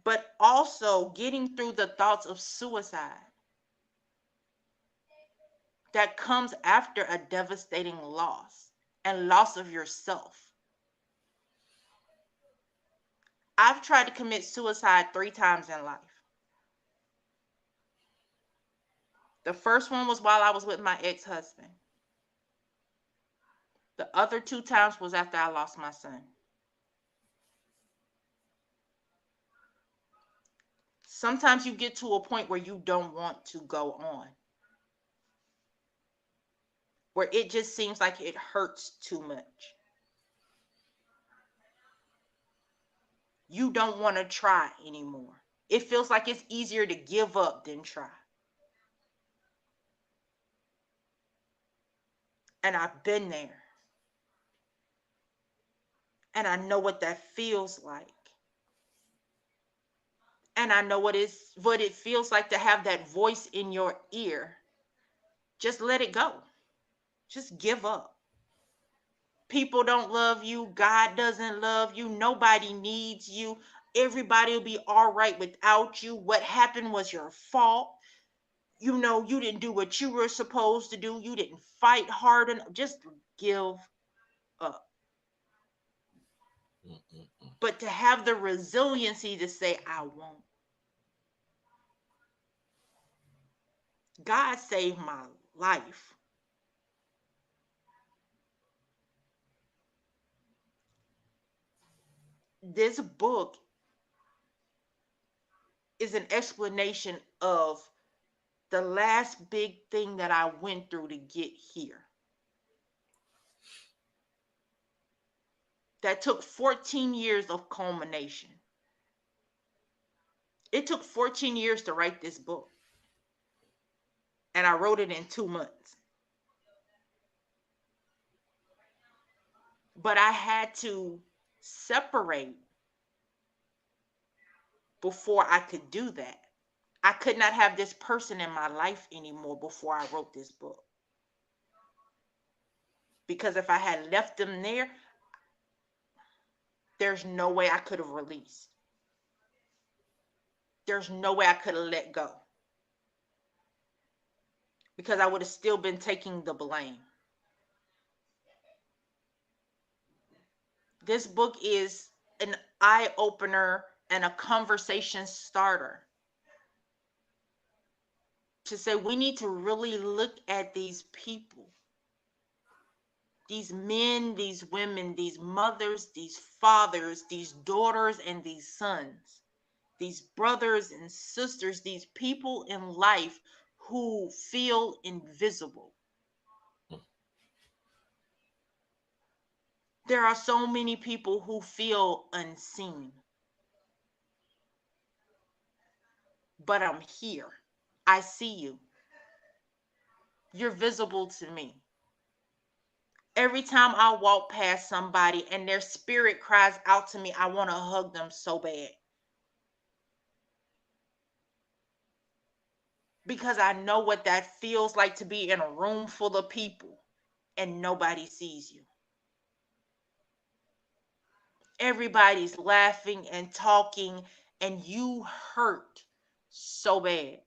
Speaker 4: But also getting through the thoughts of suicide that comes after a devastating loss and loss of yourself. I've tried to commit suicide 3 times in life. The first one was while I was with my ex-husband. The other 2 times was after I lost my son. Sometimes you get to a point where you don't want to go on, where it just seems like it hurts too much. You don't want to try anymore. It feels like it's easier to give up than try. And I've been there. And I know what that feels like. And I know what it feels like to have that voice in your ear. Just let it go. Just give up. People don't love you. God doesn't love you. Nobody needs you. Everybody will be all right without you. What happened was your fault. You know, you didn't do what you were supposed to do. You didn't fight hard enough. Just give up. But to have the resiliency to say, I won't. God saved my life. This book is an explanation of the last big thing that I went through to get here. That took 14 years of culmination. It took 14 years to write this book. And I wrote it in 2 months. But I had to separate before I could do that. I could not have this person in my life anymore before I wrote this book. Because if I had left them there, there's no way I could have released. There's no way I could have let go. Because I would have still been taking the blame. This book is an eye-opener and a conversation starter to say we need to really look at these people, these men, these women, these mothers, these fathers, these daughters, and these sons, these brothers and sisters, these people in life who feel invisible. There are so many people who feel unseen. But I'm here. I see you. You're visible to me. Every time I walk past somebody and their spirit cries out to me, I want to hug them so bad. Because I know what that feels like to be in a room full of people and nobody sees you. Everybody's laughing and talking and you hurt so bad.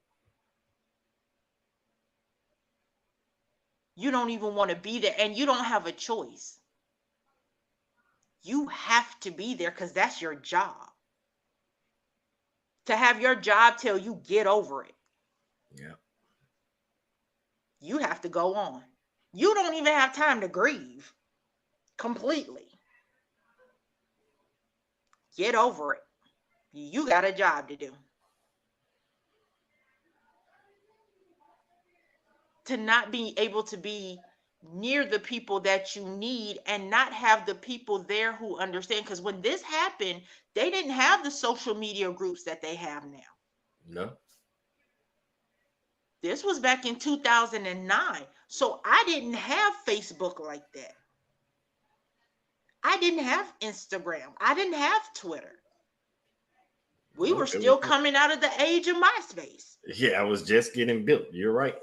Speaker 4: You don't even want to be there and you don't have a choice. You have to be there because that's your job. to have your job tell you get over it.
Speaker 3: Yeah.
Speaker 4: You have to go on. You don't even have time to grieve completely. Get over it. You got a job to do. To not be able to be near the people that you need and not have the people there who understand. Because when this happened, they didn't have the social media groups that they have now.
Speaker 3: No.
Speaker 4: This was back in 2009. So I didn't have Facebook like that. I didn't have Instagram. I didn't have Twitter. We were still coming out of the age of MySpace.
Speaker 3: Yeah, I was just getting built. You're right.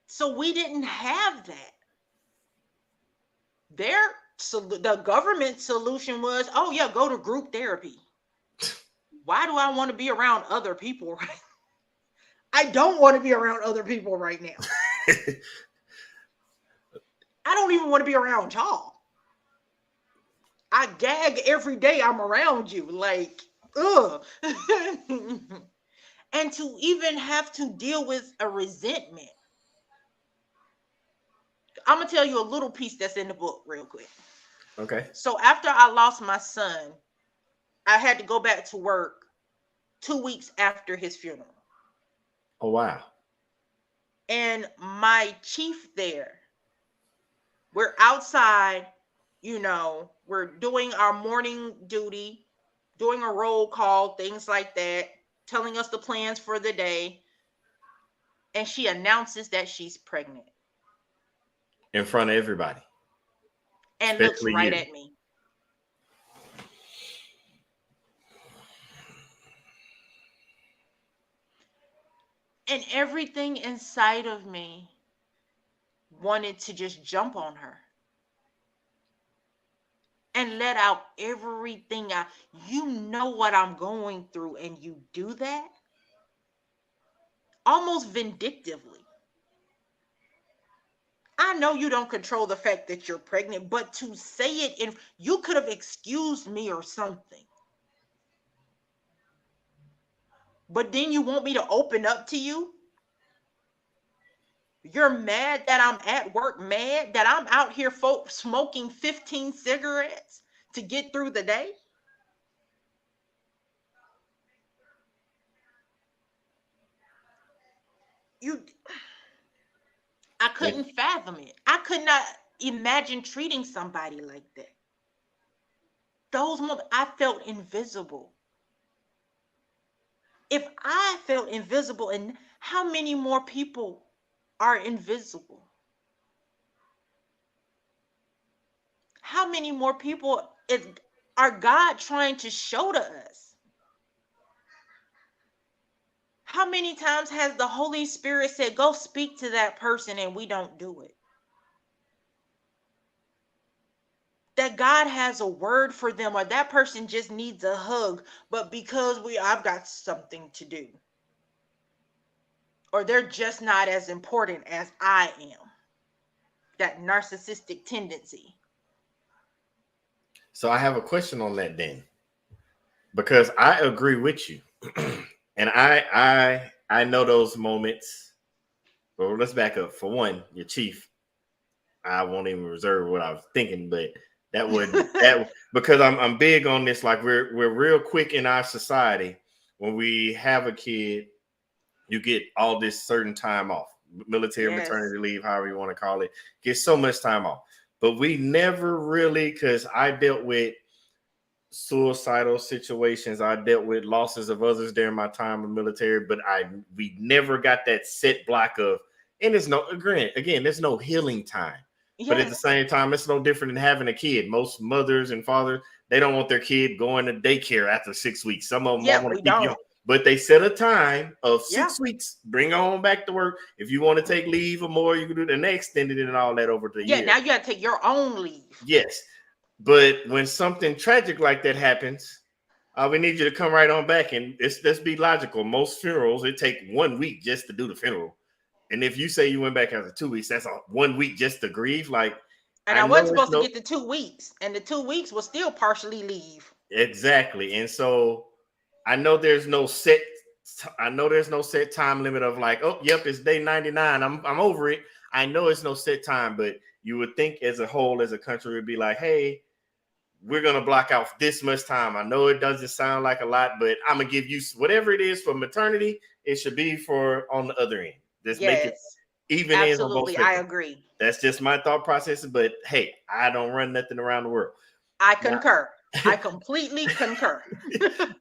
Speaker 4: So we didn't have that. The government solution was, oh yeah, go to group therapy. Why do I want to be around other people? I don't want to be around other people right now. I don't even want to be around y'all. I gag every day I'm around you. Like, ugh. And to even have to deal with a resentment. I'm going to tell you a little piece that's in the book real quick.
Speaker 3: Okay.
Speaker 4: So after I lost my son, I had to go back to work 2 weeks after his funeral.
Speaker 3: Oh, wow.
Speaker 4: And my chief there, we're outside, we're doing our morning duty, doing a roll call, things like that, telling us the plans for the day. And she announces that she's pregnant.
Speaker 3: In front of everybody.
Speaker 4: And looks right at me. And everything inside of me wanted to just jump on her and let out everything out. You know what I'm going through, and you do that? Almost vindictively. I know you don't control the fact that you're pregnant, but to say it, you could have excused me or something. But then you want me to open up to you? You're mad that I'm at work, mad that I'm out here smoking 15 cigarettes to get through the day? I couldn't fathom it. I could not imagine treating somebody like that. Those moments, I felt invisible. If I felt invisible, and how many more people are invisible? How many more people are God trying to show to us? How many times has the Holy Spirit said, go speak to that person, and we don't do it? That God has a word for them, or that person just needs a hug, but because I've got something to do, or they're just not as important as I am. That narcissistic tendency.
Speaker 3: So I have a question on that then, because I agree with you. And I know those moments. But let's back up. For one, your chief, I won't even reserve what I was thinking, but because I'm big on this. Like we're real quick in our society. When we have a kid, you get all this certain time off, military maternity leave, however you want to call it. Get so much time off, but we never really, because I dealt with suicidal situations. I dealt with losses of others during my time in the military, but we never got that set block of, and there's there's no healing time. Yes. But at the same time, it's no different than having a kid. Most mothers and fathers, they don't want their kid going to daycare after 6 weeks. Some of them want to keep you, but they set a time of 6 weeks, bring on back to work. If you want to take leave or more, you can do it, and they extended it and all that over the year.
Speaker 4: Now you got to take your own leave.
Speaker 3: Yes. But when something tragic like that happens, we need you to come right on back. And let's be logical. Most funerals, it take 1 week just to do the funeral. And if you say you went back after 2 weeks, that's 1 week just to grieve. Like,
Speaker 4: and I wasn't supposed to get the 2 weeks, and the 2 weeks was still partially leave.
Speaker 3: Exactly. And so I know there's no set. I know there's no set time limit of like, oh, yep, it's day 99. I'm over it. I know it's no set time, but you would think as a whole, as a country, would be like, hey, we're gonna block out this much time. I know it doesn't sound like a lot, but I'm gonna give you whatever it is for maternity. It should be for on the other end. Just make it even ends on both.
Speaker 4: Absolutely, I agree.
Speaker 3: That's just my thought process. But hey, I don't run nothing around the world.
Speaker 4: I concur. I completely concur.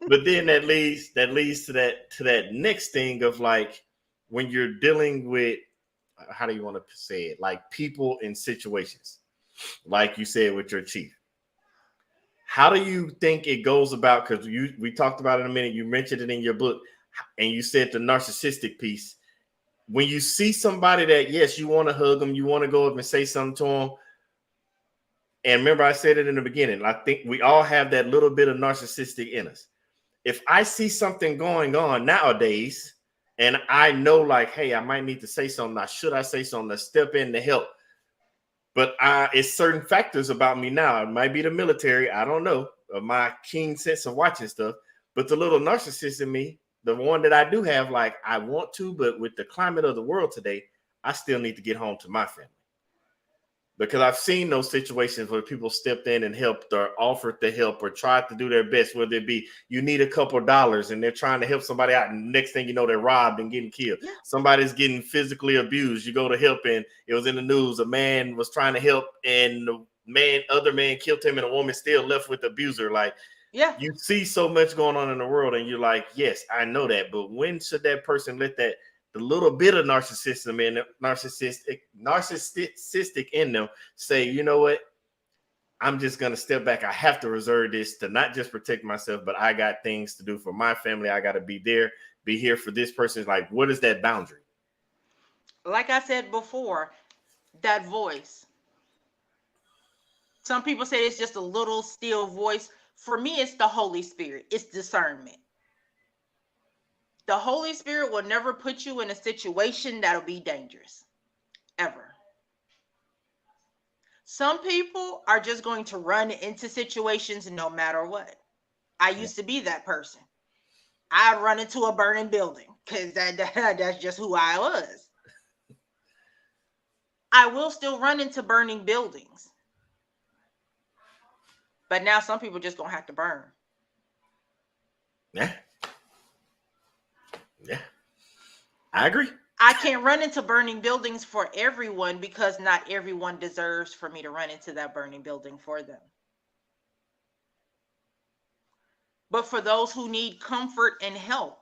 Speaker 3: But then that leads to that next thing of like when you're dealing with, how do you want to say it, like people in situations, like you said with your chief. How do you think it goes about? Because we talked about it in a minute. You mentioned it in your book, and you said the narcissistic piece. When you see somebody that, yes, you want to hug them, you want to go up and say something to them. And remember, I said it in the beginning. I think we all have that little bit of narcissistic in us. If I see something going on nowadays, and I know, like, hey, I might need to say something. Now, should I say something to step in to help? But it's certain factors about me now. It might be the military. I don't know. Of my keen sense of watching stuff. But the little narcissist in me, the one that I do have, like, I want to, but with the climate of the world today, I still need to get home to my family. Because I've seen those situations where people stepped in and helped or offered to help or tried to do their best, whether it be you need a couple of dollars and they're trying to help somebody out. And next thing you know, they're robbed and getting killed. Yeah. Somebody's getting physically abused. You go to help and it was in the news. A man was trying to help and the other man killed him and a woman still left with the abuser. Like, yeah, you see so much going on in the world and you're like, yes, I know that. But when should that person let the little bit of narcissism in narcissistic in them say, you know what? I'm just going to step back. I have to reserve this to not just protect myself, but I got things to do for my family. I got to be here for this person. Like, what is that boundary?
Speaker 4: Like I said before, that voice. Some people say it's just a little still voice. For me, it's the Holy Spirit. It's discernment. The Holy Spirit will never put you in a situation that'll be dangerous, ever. Some people are just going to run into situations no matter what. I used to be that person. I'd run into a burning building because that's just who I was. I will still run into burning buildings. But now some people just gonna have to burn.
Speaker 3: Yeah. Yeah, I agree.
Speaker 4: I can't run into burning buildings for everyone because not everyone deserves for me to run into that burning building for them. But for those who need comfort and help,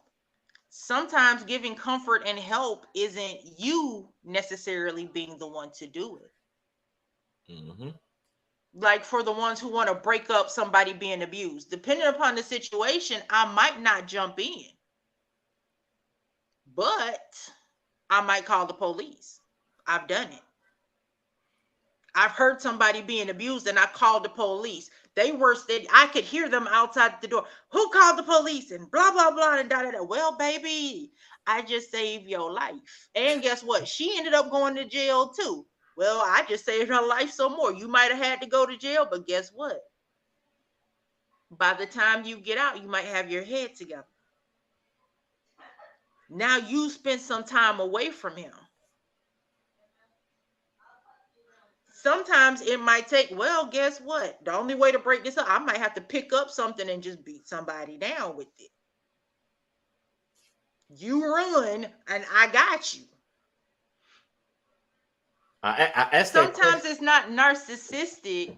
Speaker 4: sometimes giving comfort and help isn't you necessarily being the one to do it. Mm-hmm. Like for the ones who want to break up somebody being abused, depending upon the situation, I might not jump in. But I might call the police. I've done it. I've heard somebody being abused and I called the police. They were said I could hear them outside the door. Who called the police? And blah, blah, blah, and da, da, da. Well, baby, I just saved your life. And guess what? She ended up going to jail too. Well, I just saved her life some more. You might have had to go to jail, but guess what? By the time you get out, you might have your head together. Now you spent some time away from him. Sometimes it might take, well, guess what? The only way to break this up, I might have to pick up something and just beat somebody down with it. You run and I got you. Sometimes it's not narcissistic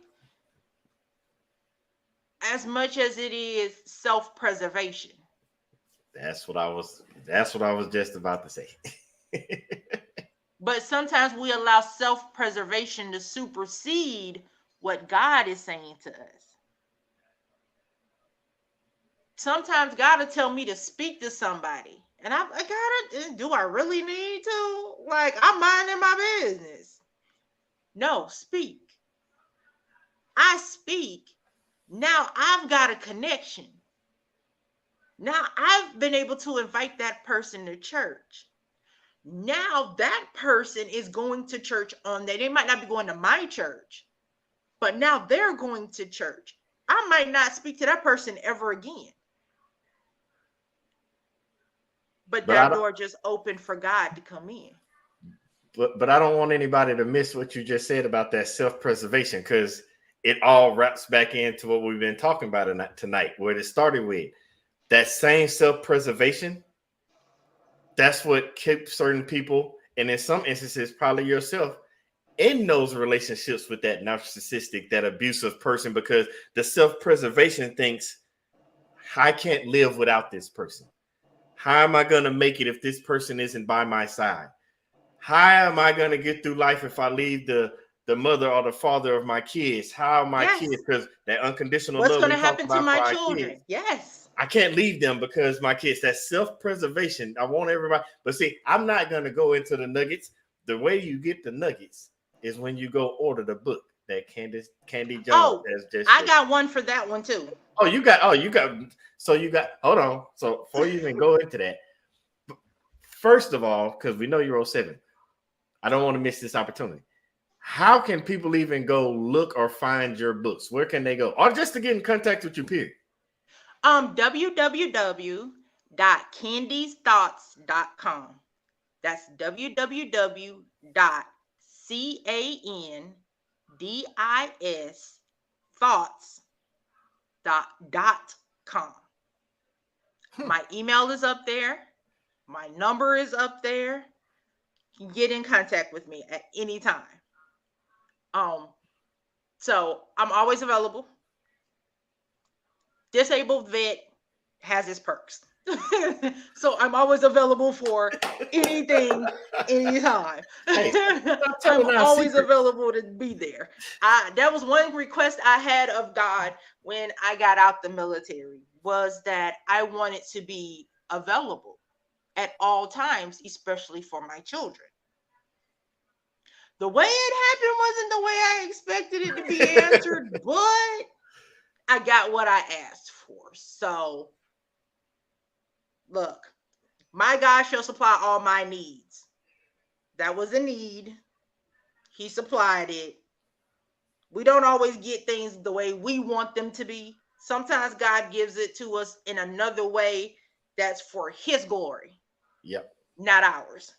Speaker 4: as much as it is self-preservation.
Speaker 3: That's what I was just about to say.
Speaker 4: But sometimes we allow self-preservation to supersede what God is saying to us. Sometimes God will tell me to speak to somebody. And I gotta, do I really need to? Like, I'm minding my business. No, speak. I speak. Now I've got a connection. Now I've been able to invite that person to church. Now that person is going to church on that. They might not be going to my church, but now they're going to church. I might not speak to that person ever again. But
Speaker 3: But I
Speaker 4: that
Speaker 3: don't.
Speaker 4: door just opened for God to come in.
Speaker 3: But I don't want anybody to miss what you just said about that self-preservation, because it all wraps back into what we've been talking about tonight, where it started with. That same self-preservation, that's what keeps certain people, and in some instances, probably yourself, in those relationships with that narcissistic, that abusive person, because the self-preservation thinks, I can't live without this person. How am I going to make it if this person isn't by my side? How am I going to get through life if I leave the mother or the father of my kids? How are my
Speaker 4: Yes.
Speaker 3: kids? Because that unconditional
Speaker 4: What's
Speaker 3: love
Speaker 4: going
Speaker 3: we
Speaker 4: to
Speaker 3: talk
Speaker 4: happen to
Speaker 3: about
Speaker 4: my
Speaker 3: for our
Speaker 4: children?
Speaker 3: kids.
Speaker 4: Yes.
Speaker 3: I can't leave them because my kids. That's self-preservation. I want everybody. But see, I'm not going to go into the nuggets. The way you get the nuggets is when you go order the book that Candy Jones has just
Speaker 4: I
Speaker 3: shared.
Speaker 4: got one for that one too.
Speaker 3: You got, hold on. So before you even go into that, first of all, because we know you're 07, I don't want to miss this opportunity. How can people even go look or find your books? Where can they go? Or just to get in contact with you, period.
Speaker 4: www.candysthoughts.com. That's www.candysthoughts.com. My email is up there. My number is up there. You can get in contact with me at any time. So I'm always available. Disabled vet has its perks. So I'm always available for anything, anytime. I'm always available to be there. That was one request I had of God when I got out the military, was that I wanted to be available at all times, especially for my children. The way it happened wasn't the way I expected it to be answered, but I got what I asked for. So, look, my God shall supply all my needs. That was a need. He supplied it. We don't always get things the way we want them to be. Sometimes God gives it to us in another way that's for his glory.
Speaker 3: Yep.
Speaker 4: Not ours.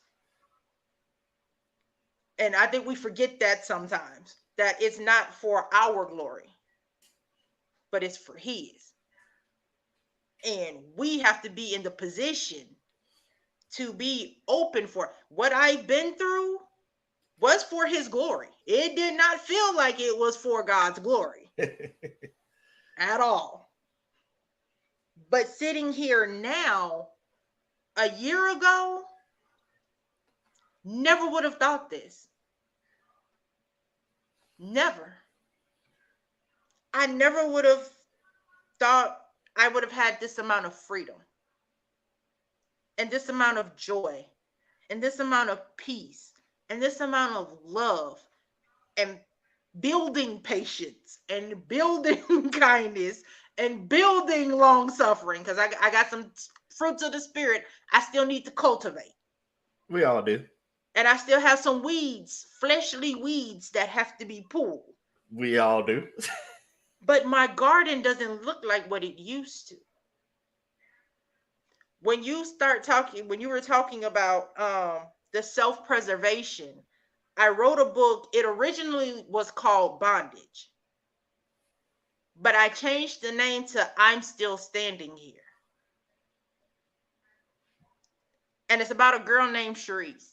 Speaker 4: And I think we forget that sometimes, that it's not for our glory, but it's for his. And we have to be in the position to be open for what I've been through was for his glory. It did not feel like it was for God's glory at all. But sitting here now, a year ago, never would have thought this. Never. I never would have thought I would have had this amount of freedom and this amount of joy and this amount of peace and this amount of love and building patience and building kindness and building long suffering, because I got some fruits of the spirit I still need to cultivate.
Speaker 3: We all do.
Speaker 4: And I still have some weeds, fleshly weeds that have to be pulled.
Speaker 3: We all do.
Speaker 4: But my garden doesn't look like what it used to. When you were talking about the self-preservation, I wrote a book. It originally was called Bondage, but I changed the name to I'm Still Standing Here. And it's about a girl named Sharice.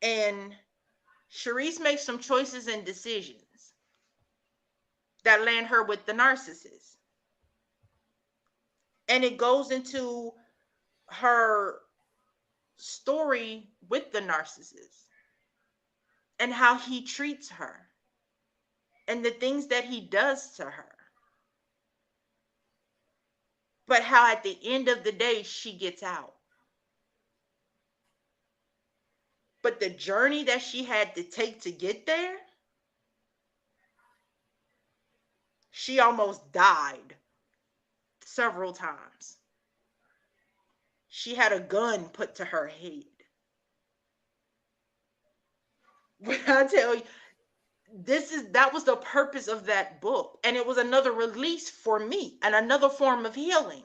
Speaker 4: And Sharice makes some choices and decisions that land her with the narcissist. And it goes into her story with the narcissist and how he treats her and the things that he does to her. But how at the end of the day, she gets out. But the journey that she had to take to get there, she almost died several times. She had a gun put to her head. When I tell you, that was the purpose of that book. And it was another release for me and another form of healing.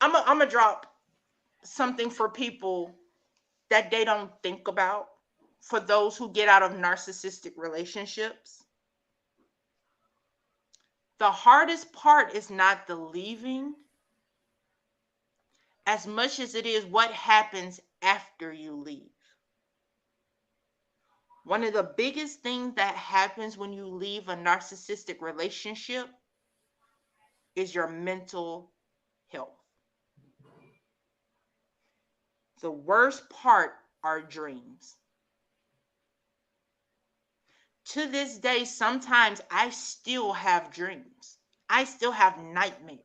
Speaker 4: I'm gonna drop something for people that they don't think about, for those who get out of narcissistic relationships. The hardest part is not the leaving as much as it is what happens after you leave. One of the biggest things that happens when you leave a narcissistic relationship is your mental health. The worst part are dreams. To this day, sometimes I still have dreams. I still have nightmares.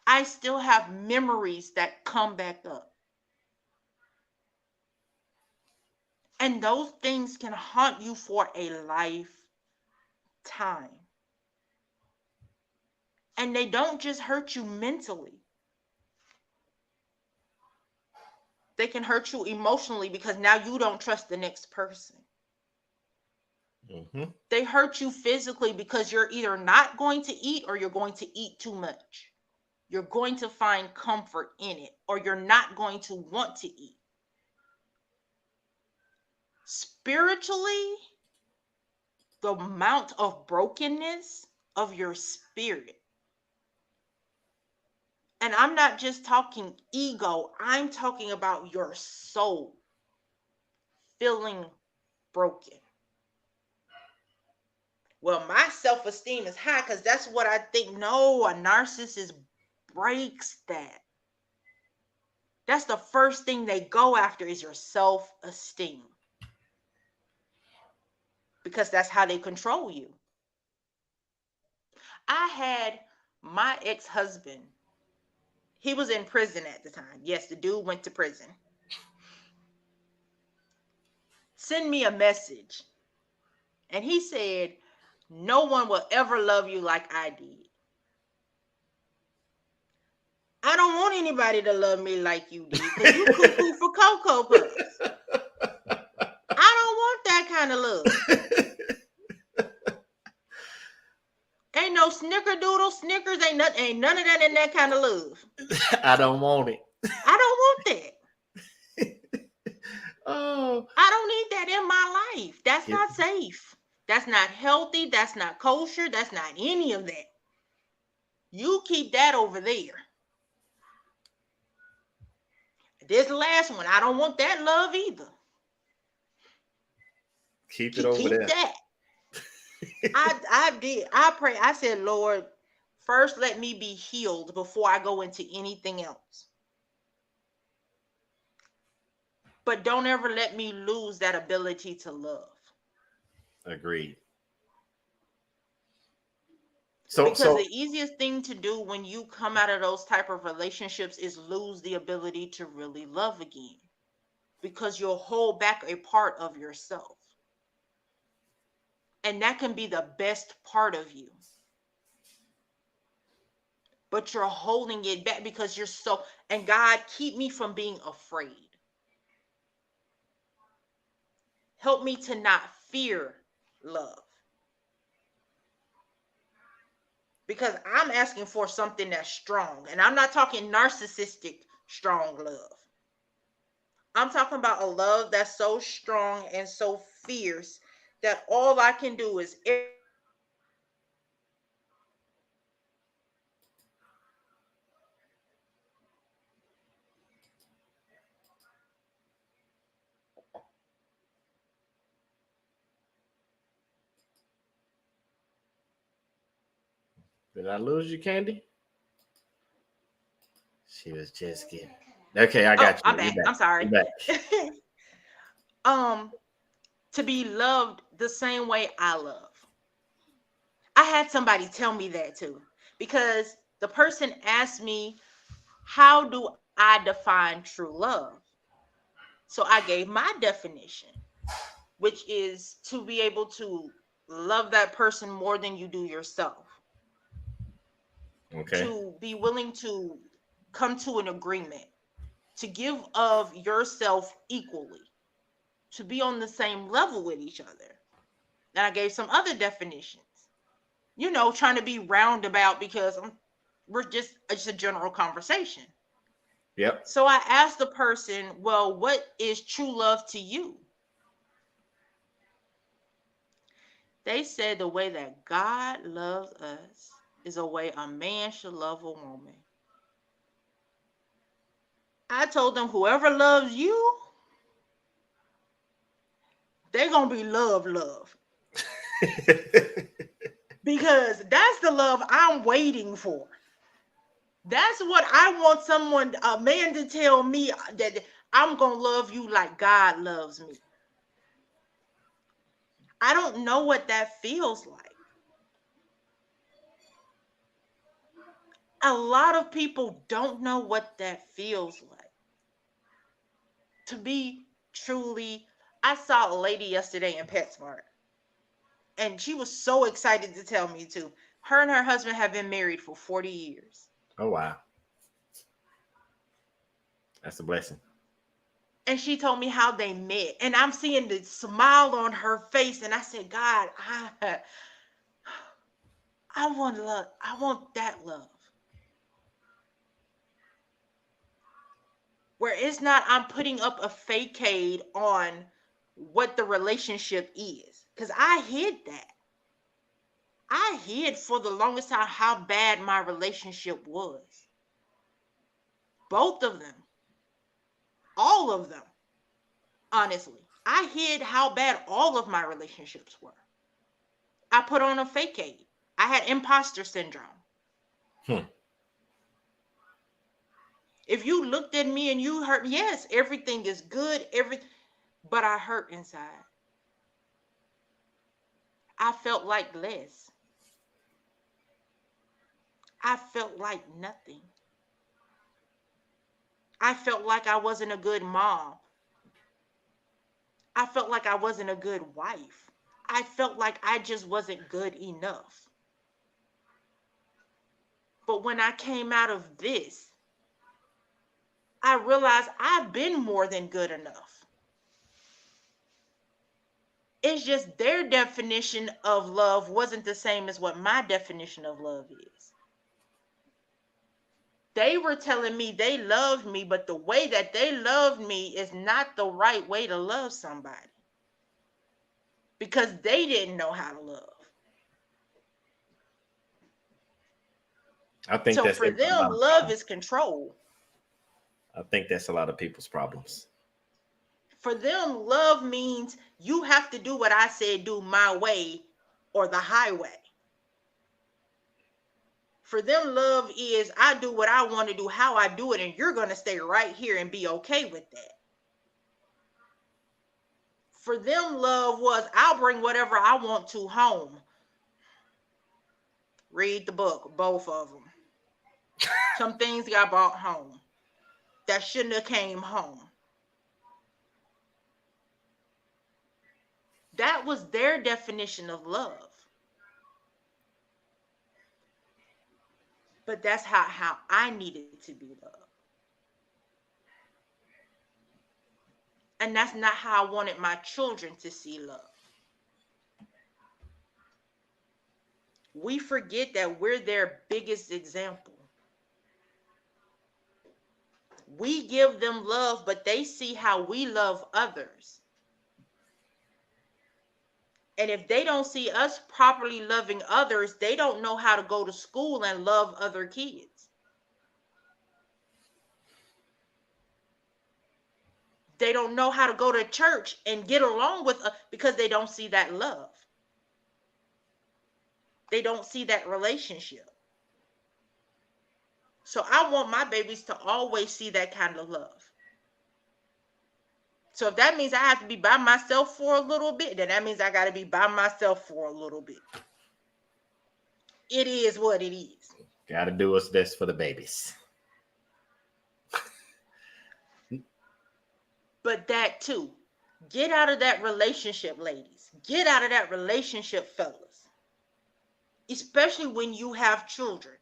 Speaker 4: I still have memories that come back up. And those things can haunt you for a lifetime. And they don't just hurt you mentally. They can hurt you emotionally because now you don't trust the next person.
Speaker 3: Mm-hmm.
Speaker 4: They hurt you physically because you're either not going to eat or you're going to eat too much. You're going to find comfort in it, or you're not going to want to eat. Spiritually, the amount of brokenness of your spirit. And I'm not just talking ego, I'm talking about your soul feeling broken. Well, my self-esteem is high because that's what I think. No, a narcissist breaks that. That's the first thing they go after is your self-esteem. Because that's how they control you. I had my ex-husband. He was in prison at the time. Yes, the dude went to prison. Send me a message. And he said, no one will ever love you like I did. I don't want anybody to love me like you did because you cuckoo for Cocoa Puffs. I don't want that kind of love. Ain't no snickerdoodle, Snickers, ain't none of that in that kind of love.
Speaker 3: I don't want it.
Speaker 4: I don't want that.
Speaker 3: Oh,
Speaker 4: I don't need that in my life. That's not safe. That's not healthy. That's not kosher. That's not any of that. You keep that over there. This last one, I don't want that love either.
Speaker 3: Keep it over there.
Speaker 4: That. I pray. I said, Lord, first let me be healed before I go into anything else. But don't ever let me lose that ability to love.
Speaker 3: Agreed.
Speaker 4: Because the easiest thing to do when you come out of those type of relationships is lose the ability to really love again. Because you'll hold back a part of yourself. And that can be the best part of you. But you're holding it back because you're so, and God, keep me from being afraid. Help me to not fear love. Because I'm asking for something that's strong. And I'm not talking narcissistic strong love. I'm talking about a love that's so strong and so fierce that all I can do is
Speaker 3: Did I lose you, Candy? She was just kidding. Okay, I got you.
Speaker 4: I'm back. I'm sorry.
Speaker 3: You're back.
Speaker 4: To be loved the same way I love. I had somebody tell me that too, because the person asked me, how do I define true love? So I gave my definition, which is to be able to love that person more than you do yourself.
Speaker 3: Okay.
Speaker 4: To be willing to come to an agreement, to give of yourself equally, to be on the same level with each other. And I gave some other definitions, trying to be roundabout because It's a general conversation.
Speaker 3: Yep.
Speaker 4: So I asked the person, well, what is true love to you? They said the way that God loves us is a way a man should love a woman. I told them whoever loves you, they're going to be love. Because that's the love I'm waiting for. That's what I want a man to tell me, that I'm going to love you like God loves me. I don't know what that feels like. A lot of people don't know what that feels like. To be truly, I saw a lady yesterday in PetSmart, and she was so excited to tell me too. Her and her husband have been married for 40 years.
Speaker 3: Oh, wow. That's a blessing.
Speaker 4: And she told me how they met. And I'm seeing the smile on her face. And I said, God, I want love. I want that love. Where it's not, I'm putting up a facade on what the relationship is. Because I hid that. I hid for the longest time how bad my relationship was. Both of them. All of them. Honestly. I hid how bad all of my relationships were. I put on a facade. I had imposter syndrome. If you looked at me and you hurt, yes, everything is good, but I hurt inside. I felt like less. I felt like nothing. I felt like I wasn't a good mom. I felt like I wasn't a good wife. I felt like I just wasn't good enough. But when I came out of this, I realized I've been more than good enough. It's just their definition of love wasn't the same as what my definition of love is. They were telling me they loved me, but the way that they loved me is not the right way to love somebody. Because they didn't know how to love.
Speaker 3: I think
Speaker 4: so
Speaker 3: that's
Speaker 4: for them, love is control.
Speaker 3: I think that's a lot of people's problems.
Speaker 4: For them, love means you have to do what I said, do my way or the highway. For them, love is I do what I want to do, how I do it, and you're going to stay right here and be okay with that. For them, love was I'll bring whatever I want to home. Read the book, both of them. Some things got brought home that shouldn't have came home. That was their definition of love. But that's how I needed to be loved. And that's not how I wanted my children to see love. We forget that we're their biggest example. We give them love, but they see how we love others. And if they don't see us properly loving others, they don't know how to go to school and love other kids. They don't know how to go to church and get along with because they don't see that love. They don't see that relationship. So I want my babies to always see that kind of love. So if that means I have to be by myself for a little bit, then that means I got to be by myself for a little bit. It is what it is.
Speaker 3: Got to do what's best for the babies.
Speaker 4: But that too, get out of that relationship, ladies. Get out of that relationship, fellas. Especially when you have children.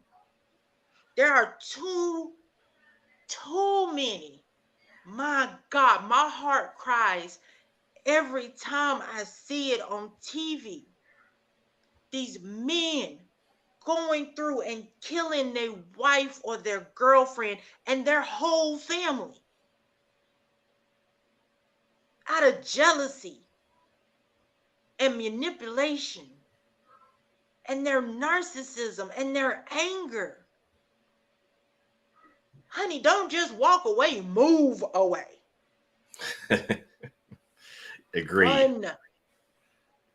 Speaker 4: There are too many. My God, my heart cries every time I see it on TV. These men going through and killing their wife or their girlfriend and their whole family out of jealousy and manipulation and their narcissism and their anger. Honey, don't just walk away, move away.
Speaker 3: Agreed.
Speaker 4: Run.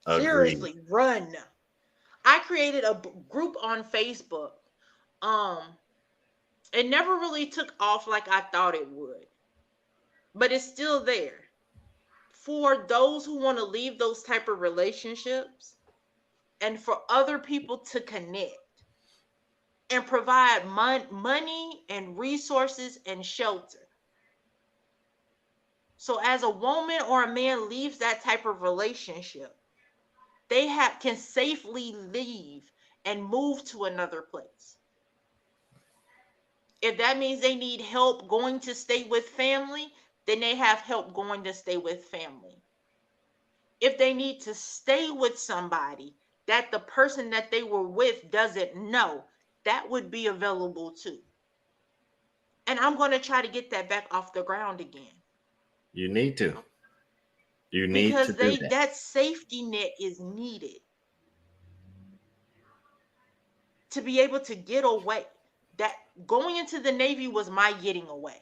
Speaker 3: Agreed.
Speaker 4: Seriously, run. I created a group on Facebook. It never really took off like I thought it would, but it's still there for those who want to leave those type of relationships and for other people to connect and provide money and resources and shelter. So as a woman or a man leaves that type of relationship, they can safely leave and move to another place. If that means they need help going to stay with family, then they have help going to stay with family. If they need to stay with somebody that the person that they were with doesn't know, that would be available too. And I'm going to try to get that back off the ground again.
Speaker 3: You need to. You need
Speaker 4: because
Speaker 3: to do that.
Speaker 4: That safety net is needed to be able to get away. That going into the Navy was my getting away.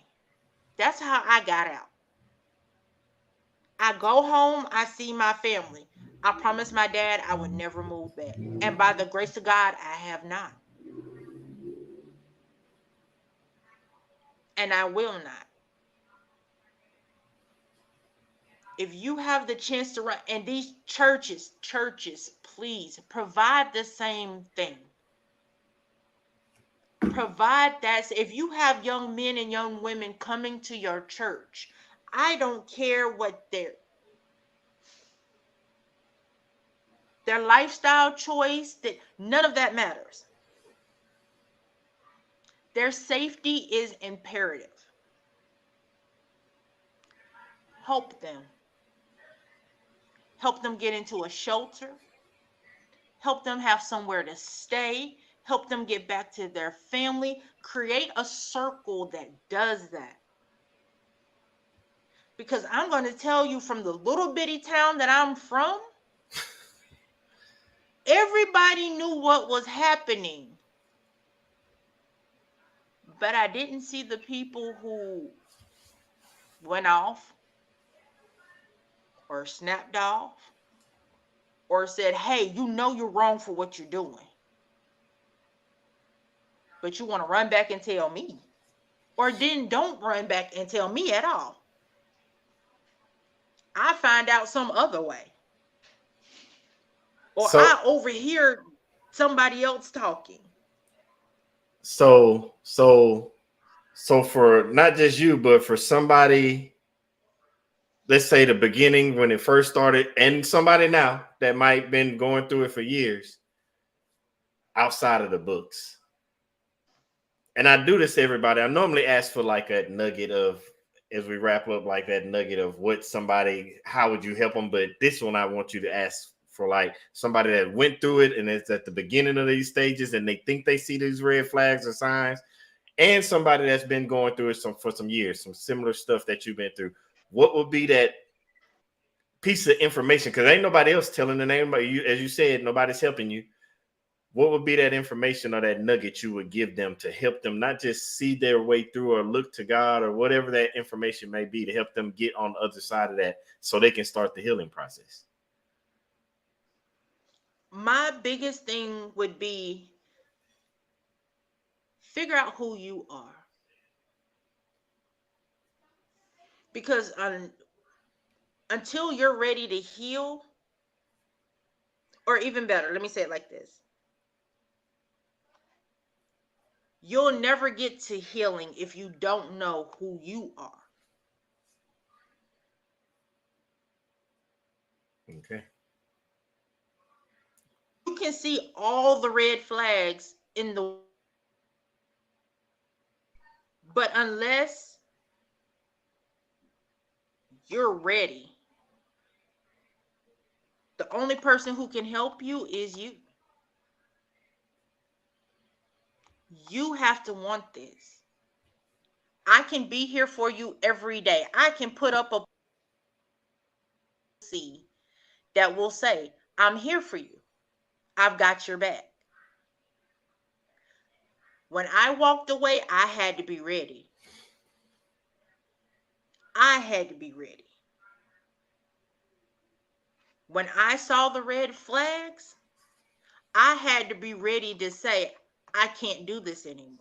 Speaker 4: That's how I got out. I go home, I see my family. I promised my dad I would never move back. And by the grace of God, I have not. And I will not. If you have the chance to run, and these churches, please provide the same thing. Provide that. If you have young men and young women coming to your church, I don't care what their lifestyle choice, that none of that matters. Their safety is imperative. Help them. Help them get into a shelter. Help them have somewhere to stay. Help them get back to their family. Create a circle that does that. Because I'm going to tell you, from the little bitty town that I'm from, everybody knew what was happening. But I didn't see the people who went off or snapped off or said, hey, you know you're wrong for what you're doing, but you want to run back and tell me. Or then don't run back and tell me at all. I find out some other way. Or I overhear somebody else talking.
Speaker 3: So for not just you, but for somebody, let's say the beginning when it first started, and somebody now that might have been going through it for years outside of the books. And I do this to everybody. I normally ask for like a nugget of, as we wrap up, like that nugget of what somebody, how would you help them? But this one, I want you to ask for like somebody that went through it and it's at the beginning of these stages and they think they see these red flags or signs, and somebody that's been going through it for some years, some similar stuff that you've been through. What would be that piece of information? Because ain't nobody else telling the name, but you, as you said, nobody's helping you. What would be that information or that nugget you would give them to help them not just see their way through or look to God or whatever that information may be, to help them get on the other side of that so they can start the healing process?
Speaker 4: My biggest thing would be figure out who you are. Because until you're ready to heal, or even better, let me say it like this. You'll never get to healing if you don't know who you are.
Speaker 3: Okay.
Speaker 4: You can see all the red flags in the, but unless you're ready, the only person who can help you is you. You have to want this. I can be here for you every day. I can put up a policy that will say, I'm here for you. I've got your back. When I walked away, I had to be ready. I had to be ready. When I saw the red flags, I had to be ready to say, I can't do this anymore.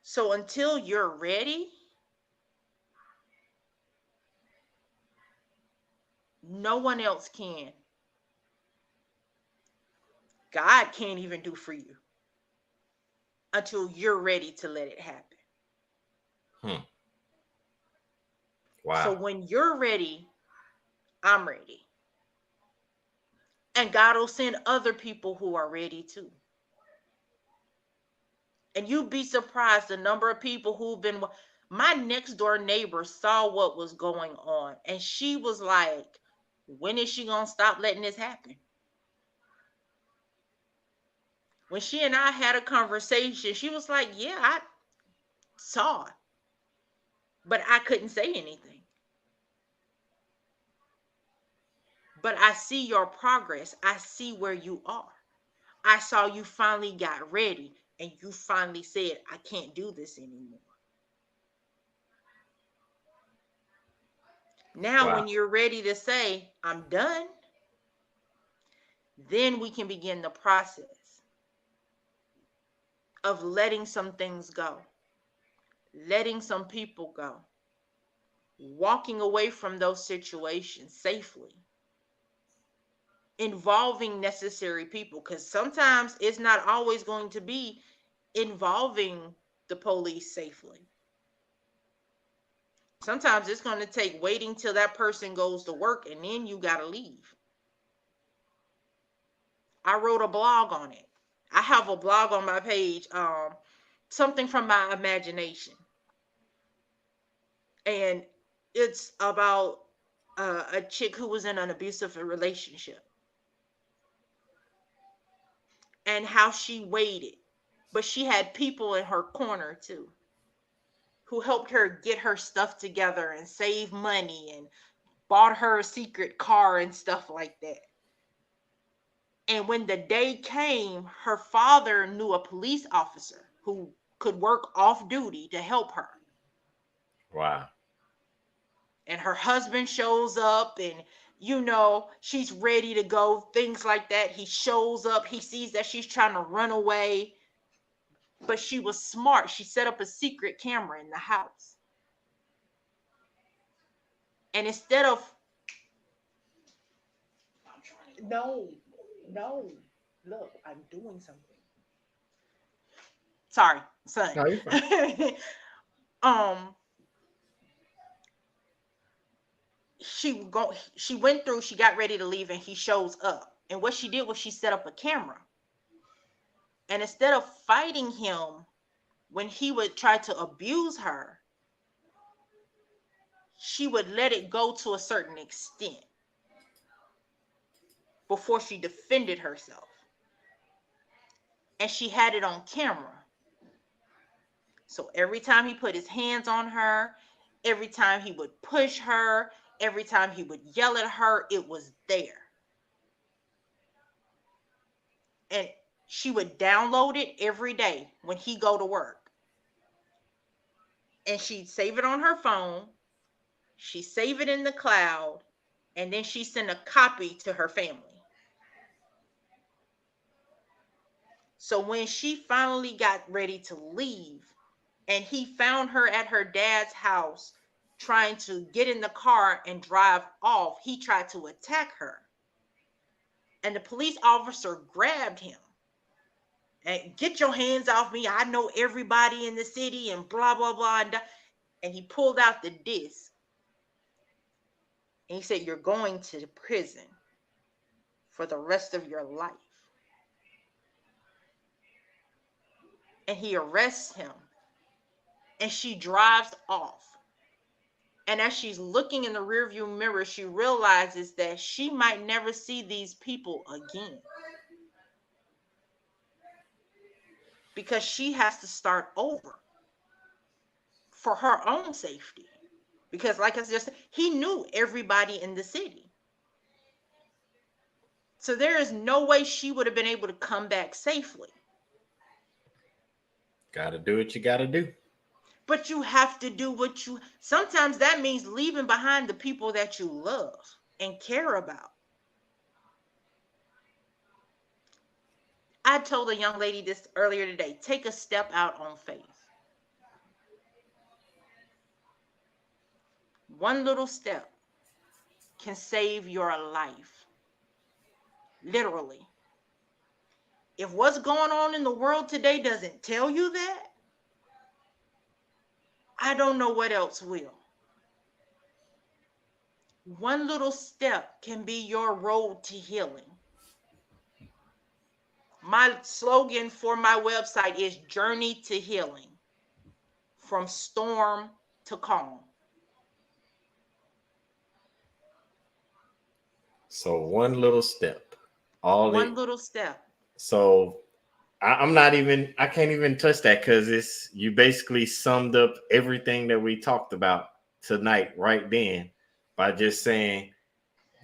Speaker 4: So until you're ready, no one else can. God can't even do for you until you're ready to let it happen.
Speaker 3: Wow.
Speaker 4: So when you're ready, I'm ready. And God will send other people who are ready too. And you'd be surprised the number of people who've been. My next door neighbor saw what was going on, and she was like, when is she going to stop letting this happen? When she and I had a conversation, she was like, yeah, I saw it, but I couldn't say anything. But I see your progress. I see where you are. I saw you finally got ready and you finally said, I can't do this anymore. Now, when you're ready to say, I'm done, then we can begin the process of letting some things go, letting some people go, walking away from those situations safely, involving necessary people, because sometimes it's not always going to be involving the police safely. Sometimes it's going to take waiting till that person goes to work and then you got to leave. I wrote a blog on it. I have a blog on my page, something from my imagination. And it's about a chick who was in an abusive relationship and how she waited. But she had people in her corner too who helped her get her stuff together and save money and bought her a secret car and stuff like that. And when the day came, her father knew a police officer who could work off duty to help her.
Speaker 3: Wow.
Speaker 4: And her husband shows up and, you know, she's ready to go, things like that. He shows up, he sees that she's trying to run away, but she was smart. She set up a secret camera in the house. And instead of, no, look, I'm doing something. Sorry, son.
Speaker 5: No, you're fine.
Speaker 4: She went through, she got ready to leave, and he shows up. And what she did was she set up a camera. And instead of fighting him when he would try to abuse her, she would let it go to a certain extent before she defended herself. And she had it on camera. So every time he put his hands on her, every time he would push her, every time he would yell at her, it was there. And she would download it every day when he go to work. And she'd save it on her phone. She'd save it in the cloud. And then she sent a copy to her family. So when she finally got ready to leave, and he found her at her dad's house trying to get in the car and drive off, he tried to attack her. And the police officer grabbed him. And get your hands off me. I know everybody in the city and blah, blah, blah. And he pulled out the disc. And he said, you're going to prison for the rest of your life. And he arrests him. And she drives off. And as she's looking in the rearview mirror, she realizes that she might never see these people again. because she has to start over for her own safety. Because like I just said, he knew everybody in the city. So there is no way she would have been able to come back safely.
Speaker 3: Gotta do what you gotta do.
Speaker 4: But you have to do what you, sometimes that means leaving behind the people that you love and care about. I told a young lady this earlier today, take a step out on faith. One little step can save your life. Literally. If what's going on in the world today doesn't tell you that, I don't know what else will. One little step can be your road to healing. My slogan for my website is Journey to Healing, from storm to calm.
Speaker 3: So one little step.
Speaker 4: One little step.
Speaker 3: So I can't even touch that because you basically summed up everything that we talked about tonight right then by just saying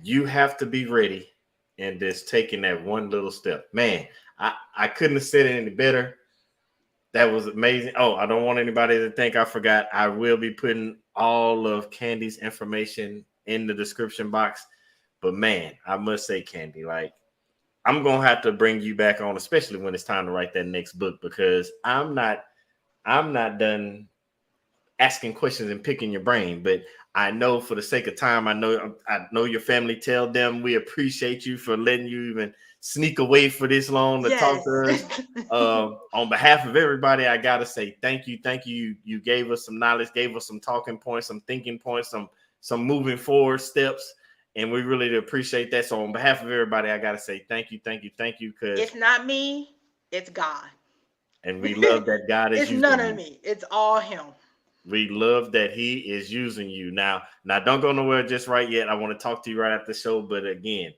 Speaker 3: you have to be ready and just taking that one little step. Man, I couldn't have said it any better. That was amazing. Oh, I don't want anybody to think I forgot. I will be putting all of Candy's information in the description box. But man, I must say, Candy, like, I'm going to have to bring you back on, especially when it's time to write that next book, because I'm not done asking questions and picking your brain. But I know for the sake of time, I know your family. Tell them we appreciate you for letting you even sneak away for this long to talk to us. On behalf of everybody, I got to say thank you. Thank you. You gave us some knowledge, gave us some talking points, some thinking points, some moving forward steps. And we really appreciate that. So on behalf of everybody, I got to say thank you. Because
Speaker 4: it's not me, it's God.
Speaker 3: And we love that God is using you.
Speaker 4: It's none of me. It's all him.
Speaker 3: We love that he is using you. Now don't go nowhere just right yet. I want to talk to you right after the show. But again,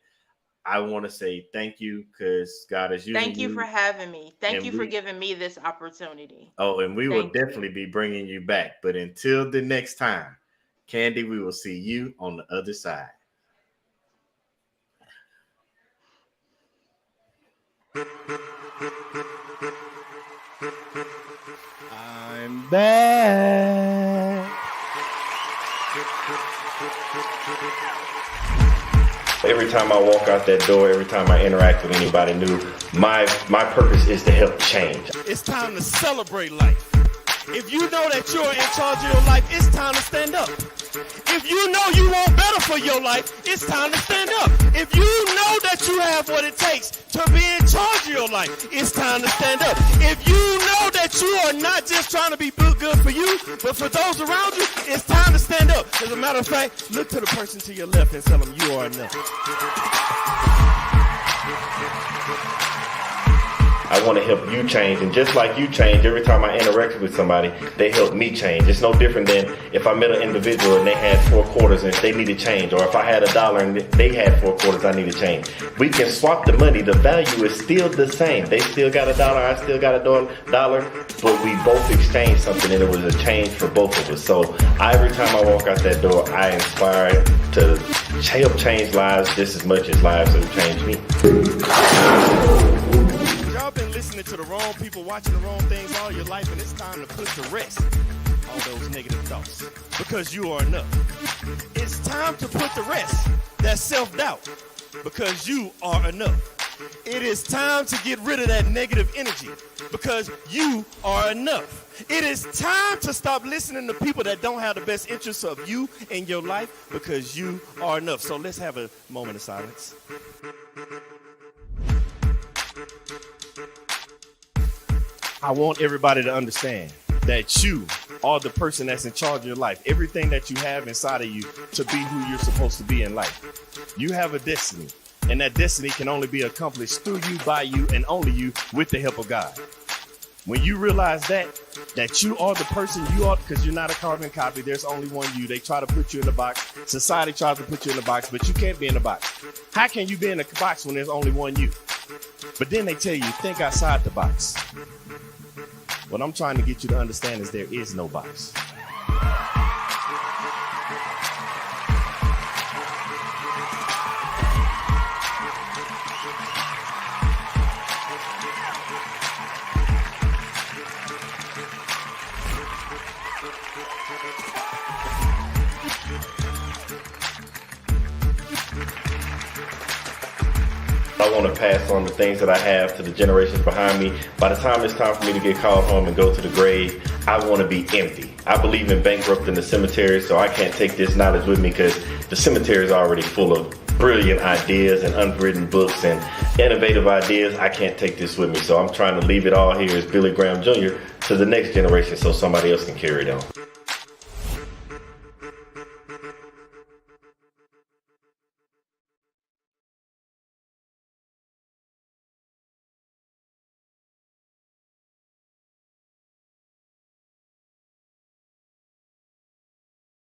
Speaker 3: I want to say thank you because God is using you.
Speaker 4: Thank you for having me. Thank you for giving me this opportunity.
Speaker 3: Oh, and we will definitely be bringing you back. But until the next time, Candy, we will see you on the other side.
Speaker 1: I'm back.
Speaker 2: Every time I walk out that door, every time I interact with anybody new, my purpose is to help change.
Speaker 1: It's time to celebrate life. If you know that you're in charge of your life, it's time to stand up. If you know you want better for your life, it's time to stand up. If you know that you have what it takes to be in charge of your life, it's time to stand up. If you know that you are not just trying to be good for you, but for those around you, it's time to stand up. As a matter of fact, look to the person to your left and tell them you are enough.
Speaker 2: I want to help you change, and just like you change, every time I interact with somebody, they help me change. It's no different than if I met an individual and they had 4 quarters and they needed change, or if I had $1 and they had 4 quarters, I need to change. We can swap the money. The value is still the same. They still got $1, I still got $1, but we both exchange something, and it was a change for both of us. So every time I walk out that door, I inspire to help change lives just as much as lives have changed me.
Speaker 1: Y'all been listening to the wrong people, watching the wrong things all your life, and it's time to put to rest all those negative thoughts, because you are enough. It's time to put to rest that self-doubt, because you are enough. It is time to get rid of that negative energy, because you are enough. It is time to stop listening to people that don't have the best interests of you in your life, because you are enough. So let's have a moment of silence. I want everybody to understand that you are the person that's in charge of your life. Everything that you have inside of you to be who you're supposed to be in life. You have a destiny, and that destiny can only be accomplished through you, by you, and only you, with the help of God. When you realize that you are the person you are, because you're not a carbon copy, there's only one you. They try to put you in the box. Society tries to put you in the box, but you can't be in the box. How can you be in the box when there's only one you? But then they tell you, think outside the box. What I'm trying to get you to understand is there is no box.
Speaker 2: I want to pass on the things that I have to the generations behind me. By the time it's time for me to get called home and go to the grave, I want to be empty. I believe in bankrupting the cemetery, so I can't take this knowledge with me because the cemetery is already full of brilliant ideas and unwritten books and innovative ideas. I can't take this with me, so I'm trying to leave it all here as Billy Graham Jr. to the next generation so somebody else can carry it on.